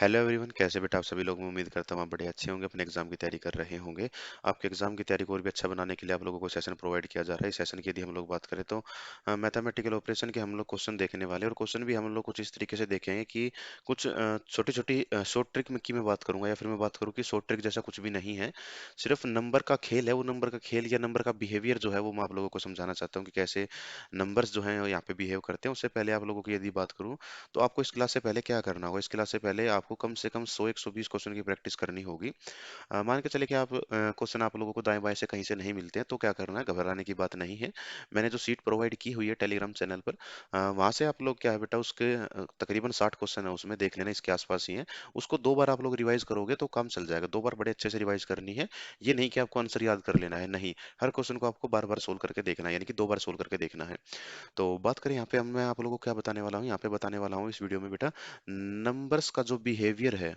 Hello everyone, कैसे बेटा आप सभी लोग। मैं उम्मीद करता हूँ आप बड़े अच्छे होंगे, अपने एग्जाम की तैयारी कर रहे होंगे। आपके एग्जाम की तैयारी को और भी अच्छा बनाने के लिए आप लोगों को सेशन प्रोवाइड किया जा रहा है। इस सेशन की यदि हम लोग बात करें तो मैथमेटिकल ऑपरेशन के हम लोग क्वेश्चन देखने वाले हैं, और क्वेश्चन भी हम लोग कुछ इस तरीके से देखेंगे कि कुछ छोटी छोटी शॉर्ट ट्रिक में की मैं बात करूंगा, या फिर मैं बात करूँ कि शॉर्ट ट्रिक जैसा कुछ भी नहीं है। सिर्फ नंबर का खेल है, वो नंबर का खेल या नंबर का बिहेवियर जो है वो मैं आप लोगों को समझाना चाहता हूँ कि कैसे नंबर्स जो हैं वो यहाँ पे बिहेव करते हैं। उससे पहले आप लोगों की यदि बात करूँ तो आपको इस क्लास से पहले क्या करना होगा। इस क्लास से पहले आपको कम से कम 100-120 क्वेश्चन की प्रैक्टिस करनी होगी। मान के चले कि आप क्वेश्चन आप लोगों को दाएं बाएं से कहीं से नहीं मिलते हैं, तो क्या करना है, घबराने की बात नहीं है। मैंने जो सीट प्रोवाइड की हुई है टेलीग्राम चैनल पर, वहां से आप लोग क्या है बेटा, उसके तकरीबन 60 क्वेश्चन है, उसमें देख लेना, इसके आसपास ही है। उसको 2 बार आप लोग रिवाइज करोगे तो काम चल जाएगा। 2 बार बड़े अच्छे से रिवाइज करनी है। ये नहीं कि आपको आंसर याद कर लेना है, नहीं, हर क्वेश्चन को आपको बार बार सोल्व करके देखना है, यानी कि 2 बार सोल्व करके देखना है। तो बात करें यहाँ पे, हम मैं आप लोगों को क्या बताने वाला हूँ, यहाँ पे बताने वाला हूँ इस वीडियो में बेटा, नंबर्स का जो बिहेवियर है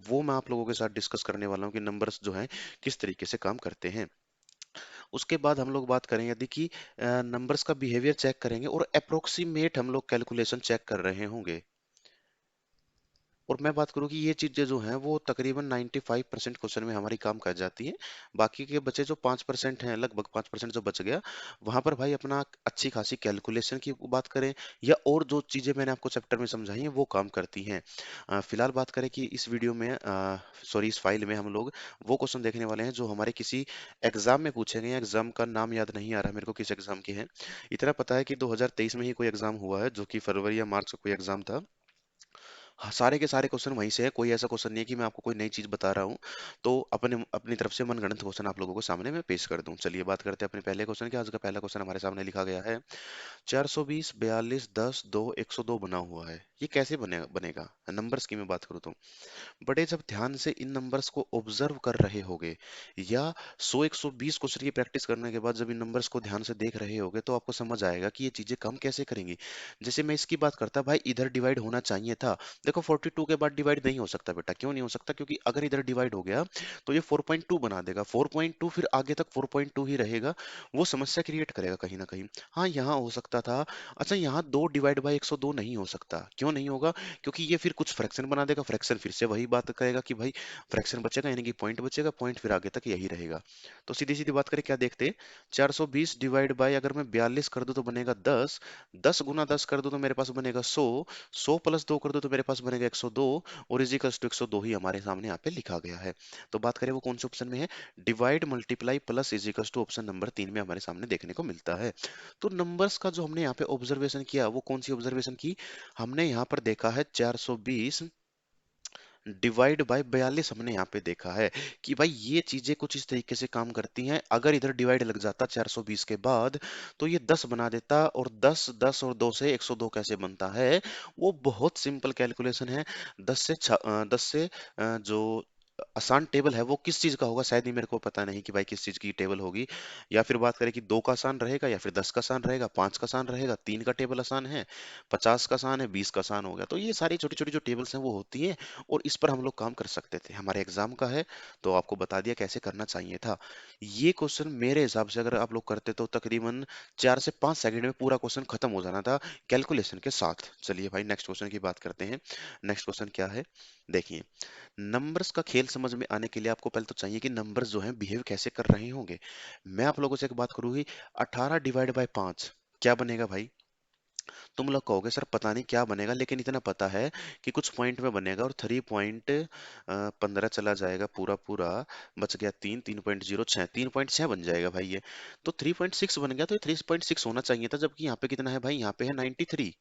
वो मैं आप लोगों के साथ डिस्कस करने वाला हूँ कि नंबर्स जो हैं किस तरीके से काम करते हैं। उसके बाद हम लोग बात करेंगे यदि कि नंबर्स का बिहेवियर चेक करेंगे और अप्रोक्सीमेट हम लोग कैलकुलेशन चेक कर रहे होंगे। और मैं बात करूँ कि ये चीज़ें जो हैं वो तकरीबन 95% क्वेश्चन में हमारी काम कर जाती हैं। बाकी के बचे जो 5% हैं, लगभग 5% जो बच गया, वहाँ पर भाई अपना अच्छी खासी कैलकुलेशन की बात करें या और जो चीज़ें मैंने आपको चैप्टर में समझाई हैं वो काम करती हैं। फिलहाल बात करें कि इस वीडियो में, सॉरी इस फाइल में हम लोग वो क्वेश्चन देखने वाले हैं जो हमारे किसी एग्जाम में पूछे गए हैं। एग्जाम का नाम याद नहीं आ रहा मेरे को किस एग्जाम के हैं। इतना पता है कि 2023 में ही कोई एग्जाम हुआ है, जो कि फरवरी या मार्च का कोई एग्जाम था। हाँ, सारे के सारे क्वेश्चन वहीं से है। कोई ऐसा क्वेश्चन नहीं है कि मैं आपको कोई नई चीज बता रहा हूँ। तो अपने अपनी तरफ से मनगढ़ंत क्वेश्चन आप लोगों को सामने मैं पेश कर दूं। चलिए बात करते हैं अपने पहले क्वेश्चन की। आज का पहला क्वेश्चन हमारे सामने लिखा गया है, 420 42 10 2 102 बना हुआ है। ये कैसे बनेगा नंबर्स की मैं बात करूँ तो। बड़े जब ध्यान से इन नंबर्स को ऑब्जर्व कर रहे होगे, या 100-120 क्वेश्चन की प्रैक्टिस करने के बाद जब इन नंबर्स को ध्यान से देख रहे होगे, तो आपको समझ आएगा कि ये चीजें काम कैसे करेंगी। जैसे मैं इसकी बात करता, भाई इधर डिवाइड होना चाहिए था। देखो 42 के बाद डिवाइड नहीं हो सकता बेटा। क्यों नहीं हो सकता? क्योंकि अगर इधर डिवाइड हो गया तो ये 4.2 बना देगा। 4.2 फिर आगे तक 4.2 ही रहेगा। वो समस्या क्रिएट करेगा कहीं ना कहीं। हाँ, यहाँ हो सकता था। अच्छा, यहाँ 2 डिवाइड बाई 102 नहीं हो सकता। क्यों नहीं होगा? क्योंकि ये फिर कुछ फ्रैक्शन बना देगा। फ्रैक्शन फिर से वही बात करेगा कि भाई फ्रैक्शन बचेगा, यानी कि पॉइंट बचेगा, पॉइंट फिर आगे तक यही रहेगा। तो सीधी सीधी बात करें, क्या देखते हैं, 420 डिवाइड बाय, अगर मैं 42 कर दूं तो बनेगा 10, 10 गुना 10 कर दूं तो मेरे पास बनेगा 100, 100 प्लस 2 कर दूं तो मेरे पास बनेगा 102, और इजिकल्स टू 102 ही हमारे सामने यहाँ पे लिखा गया है। तो बात करें वो कौन से ऑप्शन में है, divide multiply plus equals to, option number 3 में हमारे सामने देखने को मिलता है। तो नंबर्स का जो हमने यहाँ पे ऑब्जर्वेशन किया, वो कौन सी ऑब्जर्वेशन की, हमने यहाँ पर देखा है 420 डिवाइड बाय 42, हमने यहाँ पे देखा है कि भाई ये चीजें कुछ इस तरीके से काम करती हैं। अगर इधर डिवाइड लग जाता 420 के बाद, तो ये 10 बना देता, और 10 10 और 2 से 102 कैसे बनता है, वो बहुत सिंपल कैलकुलेशन है। 10 से जो आसान टेबल है वो किस चीज का होगा, शायद ही मेरे को पता नहीं कि भाई किस चीज की टेबल होगी। या फिर बात करें कि 2 का आसान रहेगा, या फिर 10 का आसान रहेगा, 5 का आसान रहेगा, 3 का टेबल आसान है, 50 का आसान है, 20 का आसान हो गया। तो ये सारी छोटी छोटी जो टेबल्स हैं वो होती हैं, और इस पर हम लोग काम कर सकते थे। हमारे एग्जाम का है तो आपको बता दिया कैसे करना चाहिए था। ये क्वेश्चन मेरे हिसाब से अगर आप लोग करते तो तकरीबन 4 से 5 सेकंड में पूरा क्वेश्चन खत्म हो जाना था कैलकुलेशन के साथ। चलिए भाई नेक्स्ट क्वेश्चन की बात करते हैं। नेक्स्ट क्वेश्चन क्या है, देखिए, नंबर्स का खेल समझ में आने के लिए आपको पहले तो चाहिए कि नंबर्स जो हैं बिहेव कैसे कर रहे होंगे। मैं आप लोगों से एक बात करूंगी, 18 डिवाइड बाय 5 क्या बनेगा भाई? तुम लोग कहोगे सर पता नहीं क्या बनेगा, लेकिन इतना पता है कि कुछ पॉइंट में बनेगा, और 3.15 चला जाएगा पूरा पूरा, बच गया 3.06, 3.6 बन जाएगा भाई ये। तो 3.6 बन गया, तो ये 3.6 होना चाहिए था, जबकि यहाँ पे कितना है भाई, यहाँ पे है 93।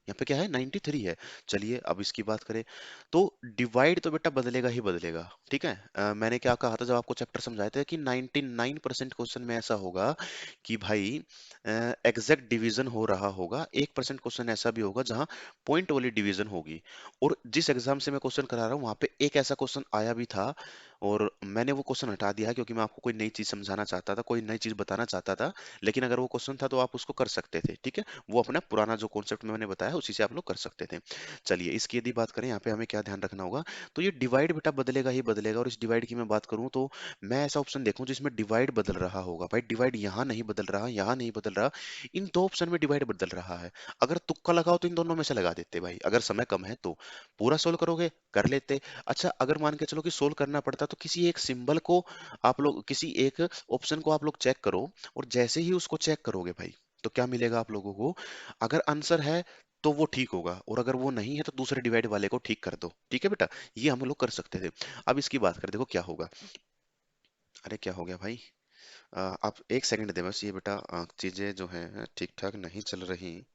यहाँ पे क्या है, 93 है। चलिए अब इसकी बात करें, तो डिवाइड तो बेटा बदलेगा ही बदलेगा, ठीक है। मैंने क्या कहा था जब आपको चैप्टर समझाए थे कि 99% क्वेश्चन में ऐसा होगा कि भाई एग्जैक्ट डिवीजन हो रहा होगा। 1% क्वेश्चन ऐसा भी होगा जहां पॉइंट वाली डिवीजन होगी। और जिस एग्जाम से मैं क्वेश्चन करा रहा हूँ वहां पे एक ऐसा क्वेश्चन आया भी था, और मैंने वो क्वेश्चन हटा दिया है क्योंकि मैं आपको कोई नई चीज समझाना चाहता था, कोई नई चीज बताना चाहता था। लेकिन अगर वो क्वेश्चन था तो आप उसको कर सकते थे, ठीक है। वो अपना पुराना जो कॉन्सेप्ट मैंने बताया उसी से आप लोग कर सकते थे। चलिए इसकी यदि बात करें, यहाँ पे हमें क्या ध्यान रखना होगा। तो ये डिवाइड बेटा बदलेगा ही बदलेगा, और इस डिवाइड की मैं बात करूं तो मैं ऐसा ऑप्शन देखूं जिसमें डिवाइड बदल रहा होगा। भाई डिवाइड यहाँ नहीं बदल रहा, यहाँ नहीं बदल रहा, इन दो ऑप्शन में डिवाइड बदल रहा है। अगर तुक्का लगाओ तो इन दोनों में से लगा देते भाई, अगर समय कम है तो। पूरा सोल्व करोगे कर लेते। अच्छा अगर मान के चलो कि सोल्व करना पड़ता तो किसी एक सिंबल को आप लोग, किसी एक ऑप्शन को आप लोग चेक करो, और जैसे ही उसको चेक करोगे भाई तो क्या मिलेगा आप लोगों को। अगर आंसर है तो वो ठीक होगा, और अगर वो नहीं है तो दूसरे डिवाइड वाले को ठीक कर दो, ठीक है बेटा। ये हम लोग कर सकते थे। अब इसकी बात करें, देखो क्या होगा। अरे क्या हो गया भाई। आप एक सेकंड दे बस, ये बेटा चीजें जो हैं ठीक ठाक नहीं चल रही।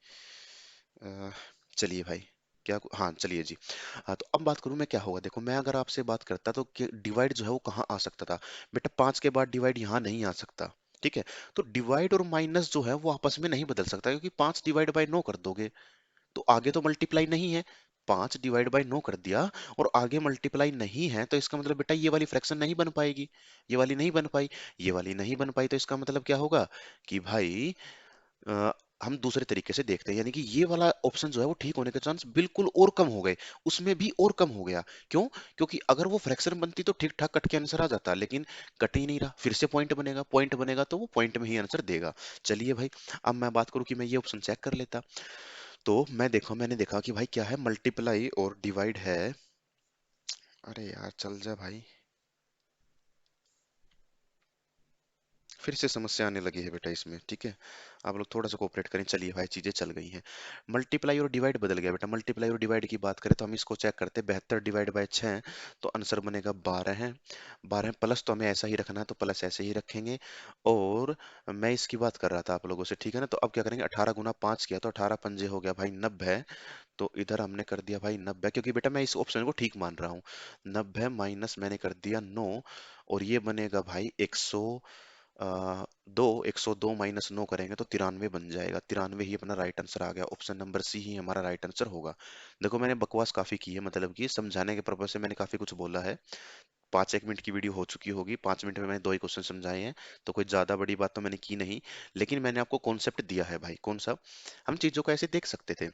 अ, चलिए भाई, क्या, हाँ चलिए जी। हाँ तो अब बात करूं मैं क्या होगा। देखो मैं अगर आपसे बात करता तो डिवाइड जो है वो कहाँ आ सकता था। बेटा 5 के बाद डिवाइड यहाँ नहीं आ सकता, ठीक है। तो डिवाइड और माइनस जो है वो आपस में नहीं बदल सकता, क्योंकि 5 डिवाइड बाय 9 कर दोगे तो आगे तो मल्टीप्लाई नहीं है। 5 डिवाइड बाय 9 कर दिया और आगे मल्टीप्लाई नहीं है, तो इसका मतलब बेटा ये वाली फ्रैक्शन नहीं बन पाएगी। ये वाली नहीं बन पाई, ये वाली नहीं बन पाई, तो इसका मतलब क्या होगा कि भाई अ, हम दूसरे तरीके से देखते हैं, यानी कि ये वाला ऑप्शन जो है वो ठीक होने के चांस बिल्कुल और कम हो गए। उसमें भी और कम हो गया। क्यों? क्योंकि अगर वो फ्रैक्शन बनती तो ठीक ठाक कट के आंसर आ जाता, लेकिन कट ही नहीं रहा। फिर से पॉइंट बनेगा, पॉइंट बनेगा तो वो पॉइंट में ही आंसर देगा। चलिए भाई, अब मैं बात करूं कि मैं ये ऑप्शन चेक कर लेता। तो मैंने देखा कि भाई क्या है, मल्टीप्लाई और डिवाइड है। अरे यार चल जा भाई, फिर से समस्या आने लगी है बेटा इसमें, ठीक है। आप लोग थोड़ा सा कोऑपरेट करें। चलिए भाई चीजें चल गई हैं। मल्टीप्लाई और डिवाइड बदल गया बेटा। मल्टीप्लाई और डिवाइड की बात करें तो हम इसको चेक करते हैं। 72 डिवाइड बाय 6 तो आंसर बनेगा 12 है। 12 प्लस तो हमें ऐसा ही रखना है, तो प्लस ऐसे ही रखेंगे। और मैं इसकी बात कर रहा था आप लोगों से, ठीक है ना। तो अब क्या करेंगे, 18 गुना 5 किया तो 18 पंजे हो गया भाई 90। तो इधर हमने कर दिया भाई 90, क्योंकि बेटा मैं इस ऑप्शन को ठीक मान रहा हूँ। 90 माइनस मैंने कर दिया 9, और ये बनेगा भाई 102। 102 माइनस 9 करेंगे तो 93 बन जाएगा। 93 ही अपना राइट आंसर आ गया। ऑप्शन नंबर सी ही हमारा राइट आंसर होगा। देखो मैंने बकवास काफी की है, मतलब कि समझाने के पर्पज से मैंने काफी कुछ बोला है। 5 1 मिनट की वीडियो हो चुकी होगी, 5 मिनट में मैंने दो ही क्वेश्चन समझाए हैं। तो कोई ज्यादा बड़ी बात तो मैंने की नहीं, लेकिन मैंने आपको कॉन्सेप्ट दिया है भाई। कौन सा? हम चीजों को ऐसे देख सकते थे।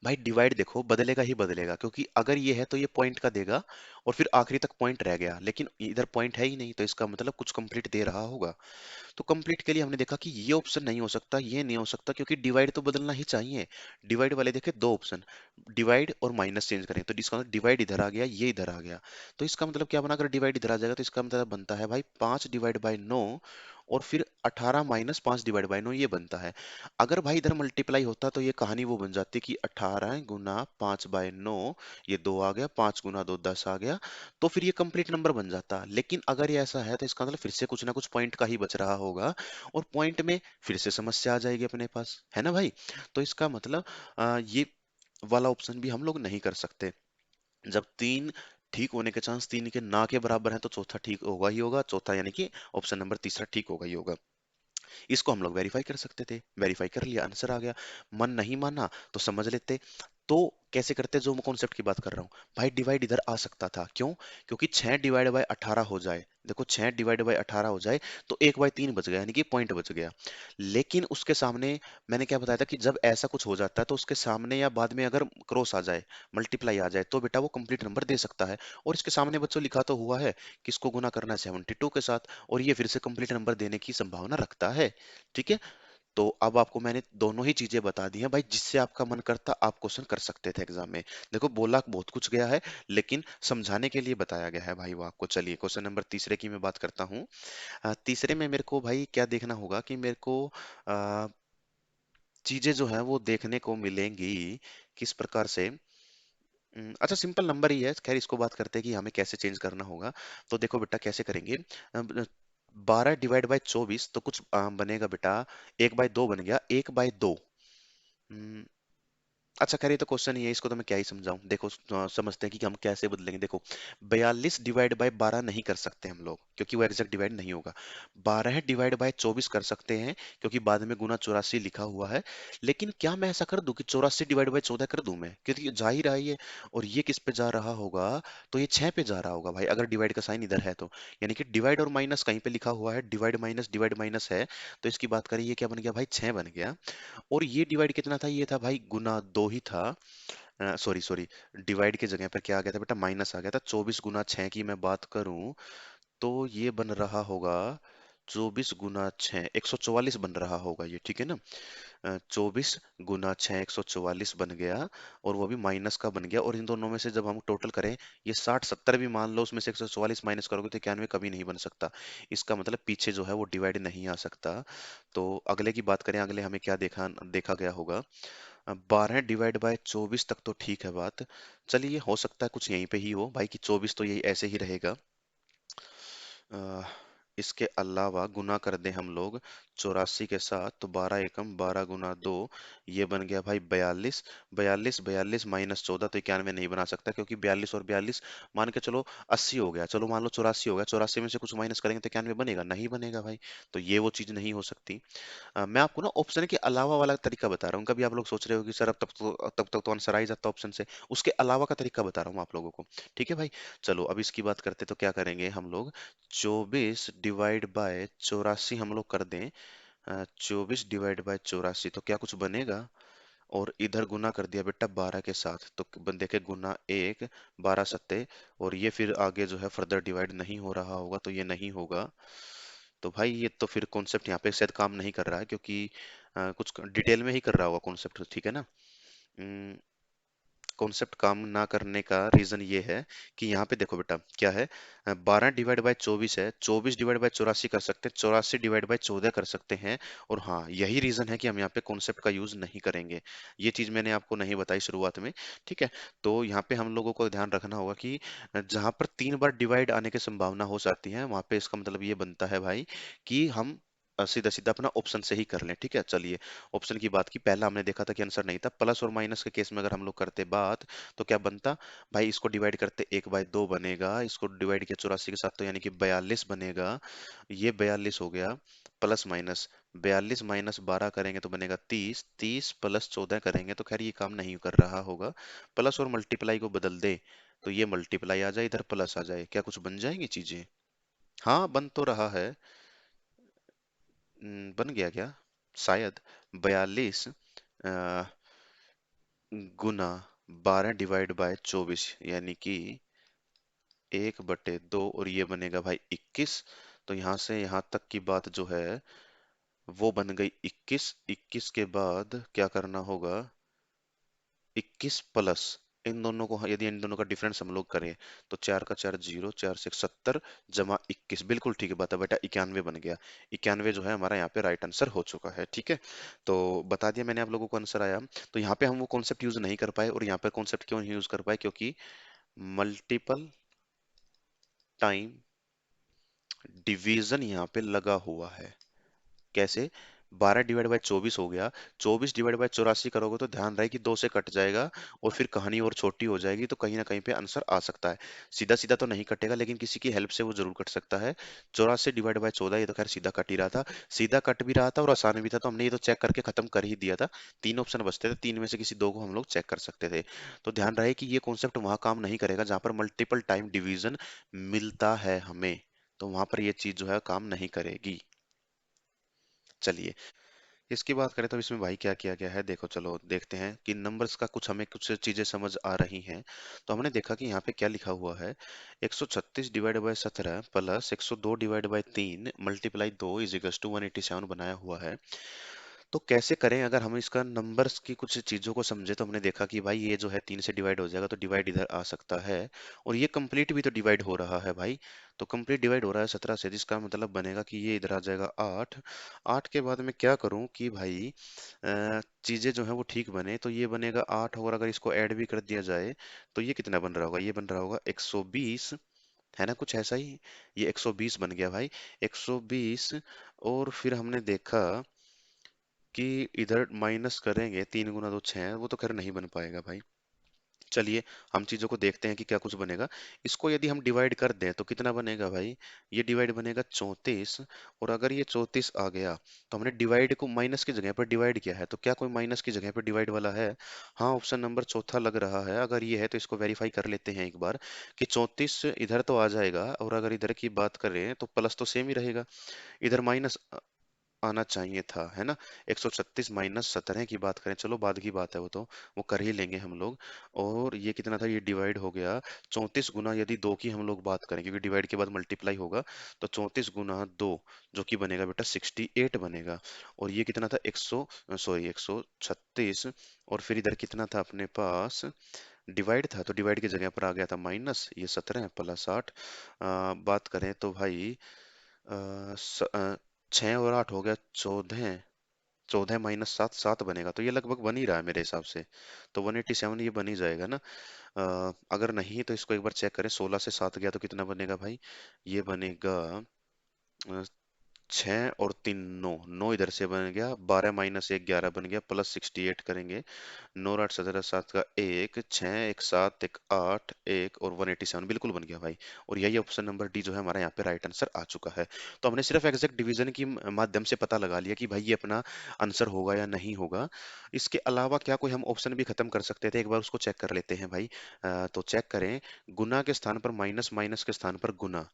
भाई डिवाइड देखो बदलेगा ही बदलेगा, क्योंकि अगर ये है तो ये पॉइंट का देगा, और फिर आखिरी तक पॉइंट रह गया, लेकिन इधर पॉइंट है ही नहीं, तो इसका मतलब कुछ कंप्लीट दे रहा होगा। तो कंप्लीट के लिए हमने देखा कि ये ऑप्शन नहीं हो सकता, ये नहीं हो सकता, क्योंकि डिवाइड तो बदलना ही चाहिए। डिवाइड वाले देखे दो ऑप्शन, डिवाइड और माइनस चेंज करें तो इसका मतलब डिवाइड इधर आ गया, ये इधर आ गया। तो इसका मतलब क्या बना, अगर डिवाइड इधर आ जाएगा तो इसका मतलब बनता है भाई 5/9, और फिर 18 - 5/9 ये बनता है। अगर भाई इधर मल्टीप्लाई होता तो ये कहानी वो बन जाती कि 18 गुना 5/9, ये 2 आ गया, 5 गुना 2 10 आ गया। तो फिर ये कंप्लीट नंबर बन जाता। लेकिन अगर ये ऐसा है तो इसका मतलब फिर से कुछ ना कुछ पॉइंट का ही बच रहा होगा, और पॉइंट में फिर से समस्या आ जाएगी अपने पास, है ना भाई। तो इसका मतलब ये वाला ऑप्शन भी हम लोग नहीं कर सकते। जब तीन ठीक होने के चांस तीन के ना के बराबर है तो चौथा ठीक होगा ही होगा। चौथा यानी कि ऑप्शन नंबर तीसरा ठीक होगा ही होगा। इसको हम लोग वेरीफाई कर सकते थे, वेरीफाई कर लिया, आंसर आ गया। मन नहीं माना तो समझ लेते। तो कैसे करते, जो मैं कॉन्सेप्ट की बात कर रहा हूँ। भाई डिवाइड इधर आ सकता था, क्यों? क्योंकि 6/18 हो जाए, देखो 6/18 हो जाए तो 1/3 बच गया, यानी कि पॉइंट बच गया। लेकिन उसके सामने मैंने क्या बताया था कि जब ऐसा कुछ हो जाता है तो उसके सामने या बाद में अगर क्रॉस आ जाए, मल्टीप्लाई आ जाए, तो बेटा वो कंप्लीट नंबर दे सकता है। और इसके सामने बच्चों लिखा तो हुआ है कि इसको गुना करना है 72 के साथ, और ये फिर से कंप्लीट नंबर देने की संभावना रखता है, ठीक है। तो अब आपको मैंने दोनों ही चीजें बता दी हैं भाई, जिससे आपका मन करता आप क्वेश्चन कर सकते थे एग्जाम में। देखो बोला बहुत कुछ गया है, लेकिन समझाने के लिए बताया गया है भाई वो आपको। चलिए क्वेश्चन नंबर तीसरे की मैं बात करता हूँ। तीसरे में मेरे को भाई क्या देखना होगा कि मेरे को आ, चीजें जो है वो देखने को मिलेंगी किस प्रकार से। अच्छा सिंपल नंबर ही है, खैर इसको बात करते हैं कि हमें कैसे चेंज करना होगा। तो देखो बेटा कैसे करेंगे। 12/24 तो कुछ बनेगा बेटा, 1/2 बन गया, 1/2। अच्छा खैर ये तो क्वेश्चन ही है, इसको तो मैं क्या ही समझाऊं। देखो समझते हैं कि हम कैसे बदलेंगे। देखो 42 डिवाइड बाय 12 नहीं कर सकते हम लोग, क्योंकि वो एग्जैक्ट डिवाइड नहीं होगा। 12 डिवाइड बाय 24 कर सकते हैं, क्योंकि बाद में गुना 84 लिखा हुआ है। लेकिन क्या मैं ऐसा कर दूं कि 84 डिवाइड बाय 14 कर दूं मैं, क्योंकि ये जा ही रहा है ये। और ये किस पे जा रहा होगा? तो ये 6 पे जा रहा होगा भाई, अगर डिवाइड का साइन इधर है तो। यानी कि डिवाइड और माइनस कहीं पे लिखा हुआ है, डिवाइड माइनस है। तो इसकी बात करें, ये क्या बन गया भाई? 6 बन गया। और ये डिवाइड कितना था? ये था भाई गुना 2 ही था। सॉरी सॉरी, डिवाइड की जगह पर क्या आ गया था बेटा? माइनस आ गया था। 24 गुना 6 की मैं बात करूं तो ये बन रहा होगा 24 गुना 6, 144 बन रहा होगा ये, ठीक है ना? 24 गुना 6, 144 बन गया। और वो भी माइनस का बन गया। और इन दोनों में से जब हम टोटल करें, ये 60 70 भी मान लो, उसमें से 144 माइनस करोगे तो 91 कभी नहीं बन सकता। इसका मतलब पीछे जो है वो डिवाइड नहीं आ सकता। तो अगले की बात करें, अगले हमें क्या देखा देखा गया होगा? 12 डिवाइड बाय 24 तक तो ठीक है बात। चलिए, हो सकता है कुछ यहीं पे ही हो भाई, कि 24 तो यही ऐसे ही रहेगा। अ, इसके अलावा गुना कर दें हम लोग 84 के साथ, तो 12 एकम 12 गुना 2, ये बन गया भाई 42। 42 माइनस 14 तो 91 नहीं बना सकता, क्योंकि 42 और 42 मान के चलो 80 हो गया। चलो मान लो 84 हो गया, 84 में से कुछ माइनस करेंगे तो 91 बनेगा? नहीं बनेगा भाई। तो ये वो चीज नहीं हो सकती। मैं आपको ना ऑप्शन के अलावा वाला तरीका बता रहा हूँ। कभी आप लोग सोच रहे हो कि सर अब तब तक तो आंसर आ ही जाता ऑप्शन से। उसके अलावा का तरीका बता रहा हूँ आप लोगों को। ठीक है भाई। चलो अब इसकी बात करते तो क्या करेंगे हम लोग? 24 डिवाइड बाय 84 हम लोग कर दें। 24 डिवाइड बाय 84 तो क्या कुछ बनेगा? और इधर गुना कर दिया बेटा 12 के साथ, तो देखे गुना 1, 12 सत्ते। और ये फिर आगे जो है फर्दर डिवाइड नहीं हो रहा होगा, तो ये नहीं होगा। तो भाई ये तो फिर कॉन्सेप्ट यहाँ पे शायद काम नहीं कर रहा है, क्योंकि कुछ डिटेल में ही कर रहा होगा कॉन्सेप्ट, ठीक है ना? कॉन्सेप्ट काम ना करने का रीजन ये है कि यहाँ पे देखो बेटा क्या है। 12 डिवाइड बाय 24 है, 24 डिवाइड बाय 84 कर सकते हैं, 84 डिवाइड बाय 14 कर सकते हैं। और हाँ, यही रीजन है कि हम यहाँ पे कॉन्सेप्ट का यूज नहीं करेंगे। ये चीज मैंने आपको नहीं बताई शुरुआत में। ठीक है। तो यहाँ पे हम लोगों को ध्यान रखना होगा कि जहाँ पर 3 बार डिवाइड आने की संभावना हो जाती है, वहां पे इसका मतलब ये बनता है भाई कि हम सीधा सीधा अपना ऑप्शन से ही कर लें। ठीक है, चलिए। ऑप्शन की बात की, पहला हमने देखा था कि आंसर नहीं था। प्लस और माइनस के केस में अगर हम लोग करते बात, तो क्या बनता? भाई इसको डिवाइड करते 1/2 बनेगा, इसको डिवाइड किया 84 के साथ तो यानी कि 42 बनेगा। ये 42 हो गया। प्लस माइनस 42 माइनस 12 करेंगे तो बनेगा 30, 30 प्लस 14 करेंगे तो खैर ये काम नहीं कर रहा होगा। प्लस और मल्टीप्लाई को बदल दे, तो ये मल्टीप्लाई आ जाए, इधर प्लस आ जाए, क्या कुछ बन जाएंगी चीजें? हाँ, बन तो रहा है। बन गया क्या? शायद 42 गुना 12 डिवाइड बाय 24, यानी कि 1/2, और ये बनेगा भाई 21। तो यहाँ से यहाँ तक की बात जो है वो बन गई 21। 21 के बाद क्या करना होगा? 21 प्लस इन दोनों को, यदि इन दोनों का डिफरेंस हम लोग करें, तो 4 का 4 0, 4 से 70, जमा 21, बिल्कुल ठीक है बात है बेटा, 91 बन गया। 91 जो है हमारा यहाँ पे राइट आंसर हो चुका है। ठीक है। तो बता दिया मैंने आप लोगों को आंसर आया। तो यहाँ पे हम वो कॉन्सेप्ट यूज नहीं कर पाए, और यहाँ पे कॉन्सेप्ट क्यों नहीं यूज कर पाए? क्योंकि मल्टीपल टाइम डिवीजन यहाँ पे लगा हुआ है। कैसे? 12 डिवाइड बाय 24 हो गया, 24 डिवाइड बाय 84 करोगे तो ध्यान रहे कि 2 से कट जाएगा, और फिर कहानी और छोटी हो जाएगी, तो कहीं ना कहीं पे आंसर आ सकता है। सीधा सीधा तो नहीं कटेगा, लेकिन किसी की हेल्प से वो जरूर कट सकता है। 84 डिवाइड बाय 14, ये तो खैर सीधा कट ही रहा था। सीधा कट भी रहा था और आसान भी था, तो हमने ये तो चेक करके खत्म कर ही दिया था। 3 ऑप्शन बचते थे, 3 में से किसी 2 को हम लोग चेक कर सकते थे। तो ध्यान रहे कि ये कॉन्सेप्ट वहां काम नहीं करेगा जहां पर मल्टीपल टाइम डिवीजन मिलता है हमें। तो वहां पर ये चीज जो है काम नहीं करेगी। चलिए, इसकी बात करें तो इसमें भाई क्या किया गया है, देखो चलो देखते हैं कि नंबर्स का कुछ हमें कुछ चीजें समझ आ रही हैं। तो हमने देखा कि यहाँ पे क्या लिखा हुआ है। 136 डिवाइड बाय 17 प्लस 102 divide by 3 multiply 2 is equal to 187 बनाया हुआ है। तो कैसे करें? अगर हम इसका नंबर्स की कुछ चीजों को समझे, तो हमने देखा कि भाई ये जो है 3 से डिवाइड हो जाएगा, तो डिवाइड इधर आ सकता है। और ये कंप्लीट भी तो डिवाइड हो रहा है भाई। तो कंप्लीट डिवाइड हो रहा है 17 से, जिसका मतलब बनेगा कि ये इधर आ जाएगा 8। 8 के बाद मैं क्या करूं कि भाई चीजें जो है वो ठीक बने, तो ये बनेगा 8, और अगर इसको ऐड भी कर दिया जाए तो ये कितना बन रहा होगा? ये बन रहा होगा 120, है ना? कुछ ऐसा ही। ये 120 बन गया भाई, 120। और फिर हमने देखा कि इधर माइनस करेंगे, 3 गुना 2 6, वो तो खैर नहीं बन पाएगा भाई। चलिए हम चीजों को देखते हैं कि क्या कुछ बनेगा। इसको यदि हम डिवाइड कर दें तो कितना बनेगा भाई? ये डिवाइड बनेगा 34। और अगर ये 34 आ गया तो हमने डिवाइड को माइनस की जगह पर डिवाइड किया है, तो क्या कोई माइनस की जगह पर डिवाइड वाला है? हाँ, ऑप्शन नंबर चौथा लग रहा है। अगर ये है तो इसको वेरीफाई कर लेते हैं एक बार कि 34 इधर तो आ जाएगा, और अगर इधर की बात करें तो प्लस तो सेम ही रहेगा, इधर माइनस आना चाहिए था, है ना। 136 - 17 की बात करें, चलो बाद की बात है वो तो, वो कर ही लेंगे हम लोग। और ये कितना था? ये डिवाइड हो गया 34 गुना, यदि 2 की हम लोग बात करें क्योंकि डिवाइड के बाद मल्टीप्लाई होगा, तो 34 गुना 2 जो कि बनेगा बेटा 68 बनेगा। और ये कितना था? 136। और फिर इधर कितना था अपने पास? डिवाइड था, तो डिवाइड की जगह पर आ गया था माइनस, ये 17 प्लस 8। बात करें तो भाई 6 और 8 हो गया 14। 14 - 7, 7 बनेगा, तो ये लगभग बन ही रहा है मेरे हिसाब से। तो 187 ये बन ही जाएगा ना। अगर नहीं तो इसको एक बार चेक करें, 16 से 7 गया तो कितना बनेगा भाई? ये बनेगा 6 और 3 9, 9 इधर से बन गया, 12 - 1 11 बन गया, प्लस 68 करेंगे। 9 और 8 17 7 का 1, 6 1 7 1 8 1 और 187 बिल्कुल बन गया भाई। और यही ऑप्शन नंबर डी जो है हमारा यहाँ पे राइट आंसर आ चुका है। तो हमने सिर्फ एग्जैक्ट डिवीजन की माध्यम से पता लगा लिया कि भाई ये अपना आंसर होगा या नहीं होगा। इसके अलावा क्या कोई हम ऑप्शन भी खत्म कर सकते थे? एक बार उसको चेक कर लेते हैं भाई। तो चेक करें, गुना के स्थान पर माइनस, माइनस के स्थान पर गुना।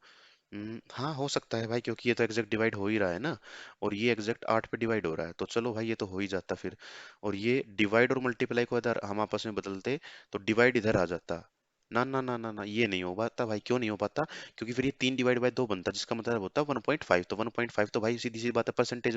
हाँ हो सकता है भाई, क्योंकि ये तो एग्जैक्ट डिवाइड हो ही रहा है ना। और ये एग्जैक्ट 8 पे डिवाइड हो रहा है, तो चलो भाई ये तो हो ही जाता फिर। और ये डिवाइड और मल्टीप्लाई को अगर हम आपस में बदलते तो डिवाइड इधर आ जाता। ना ना ना ना ना, ये नहीं हो पाता भाई। क्यों नहीं हो पाता? क्योंकि फिर ये 3 डिवाइड बाय 2 बनता, जिसका मतलब होता है 1.5। तो 1.5 तो भाई सीधी सी बात है, परसेंटेज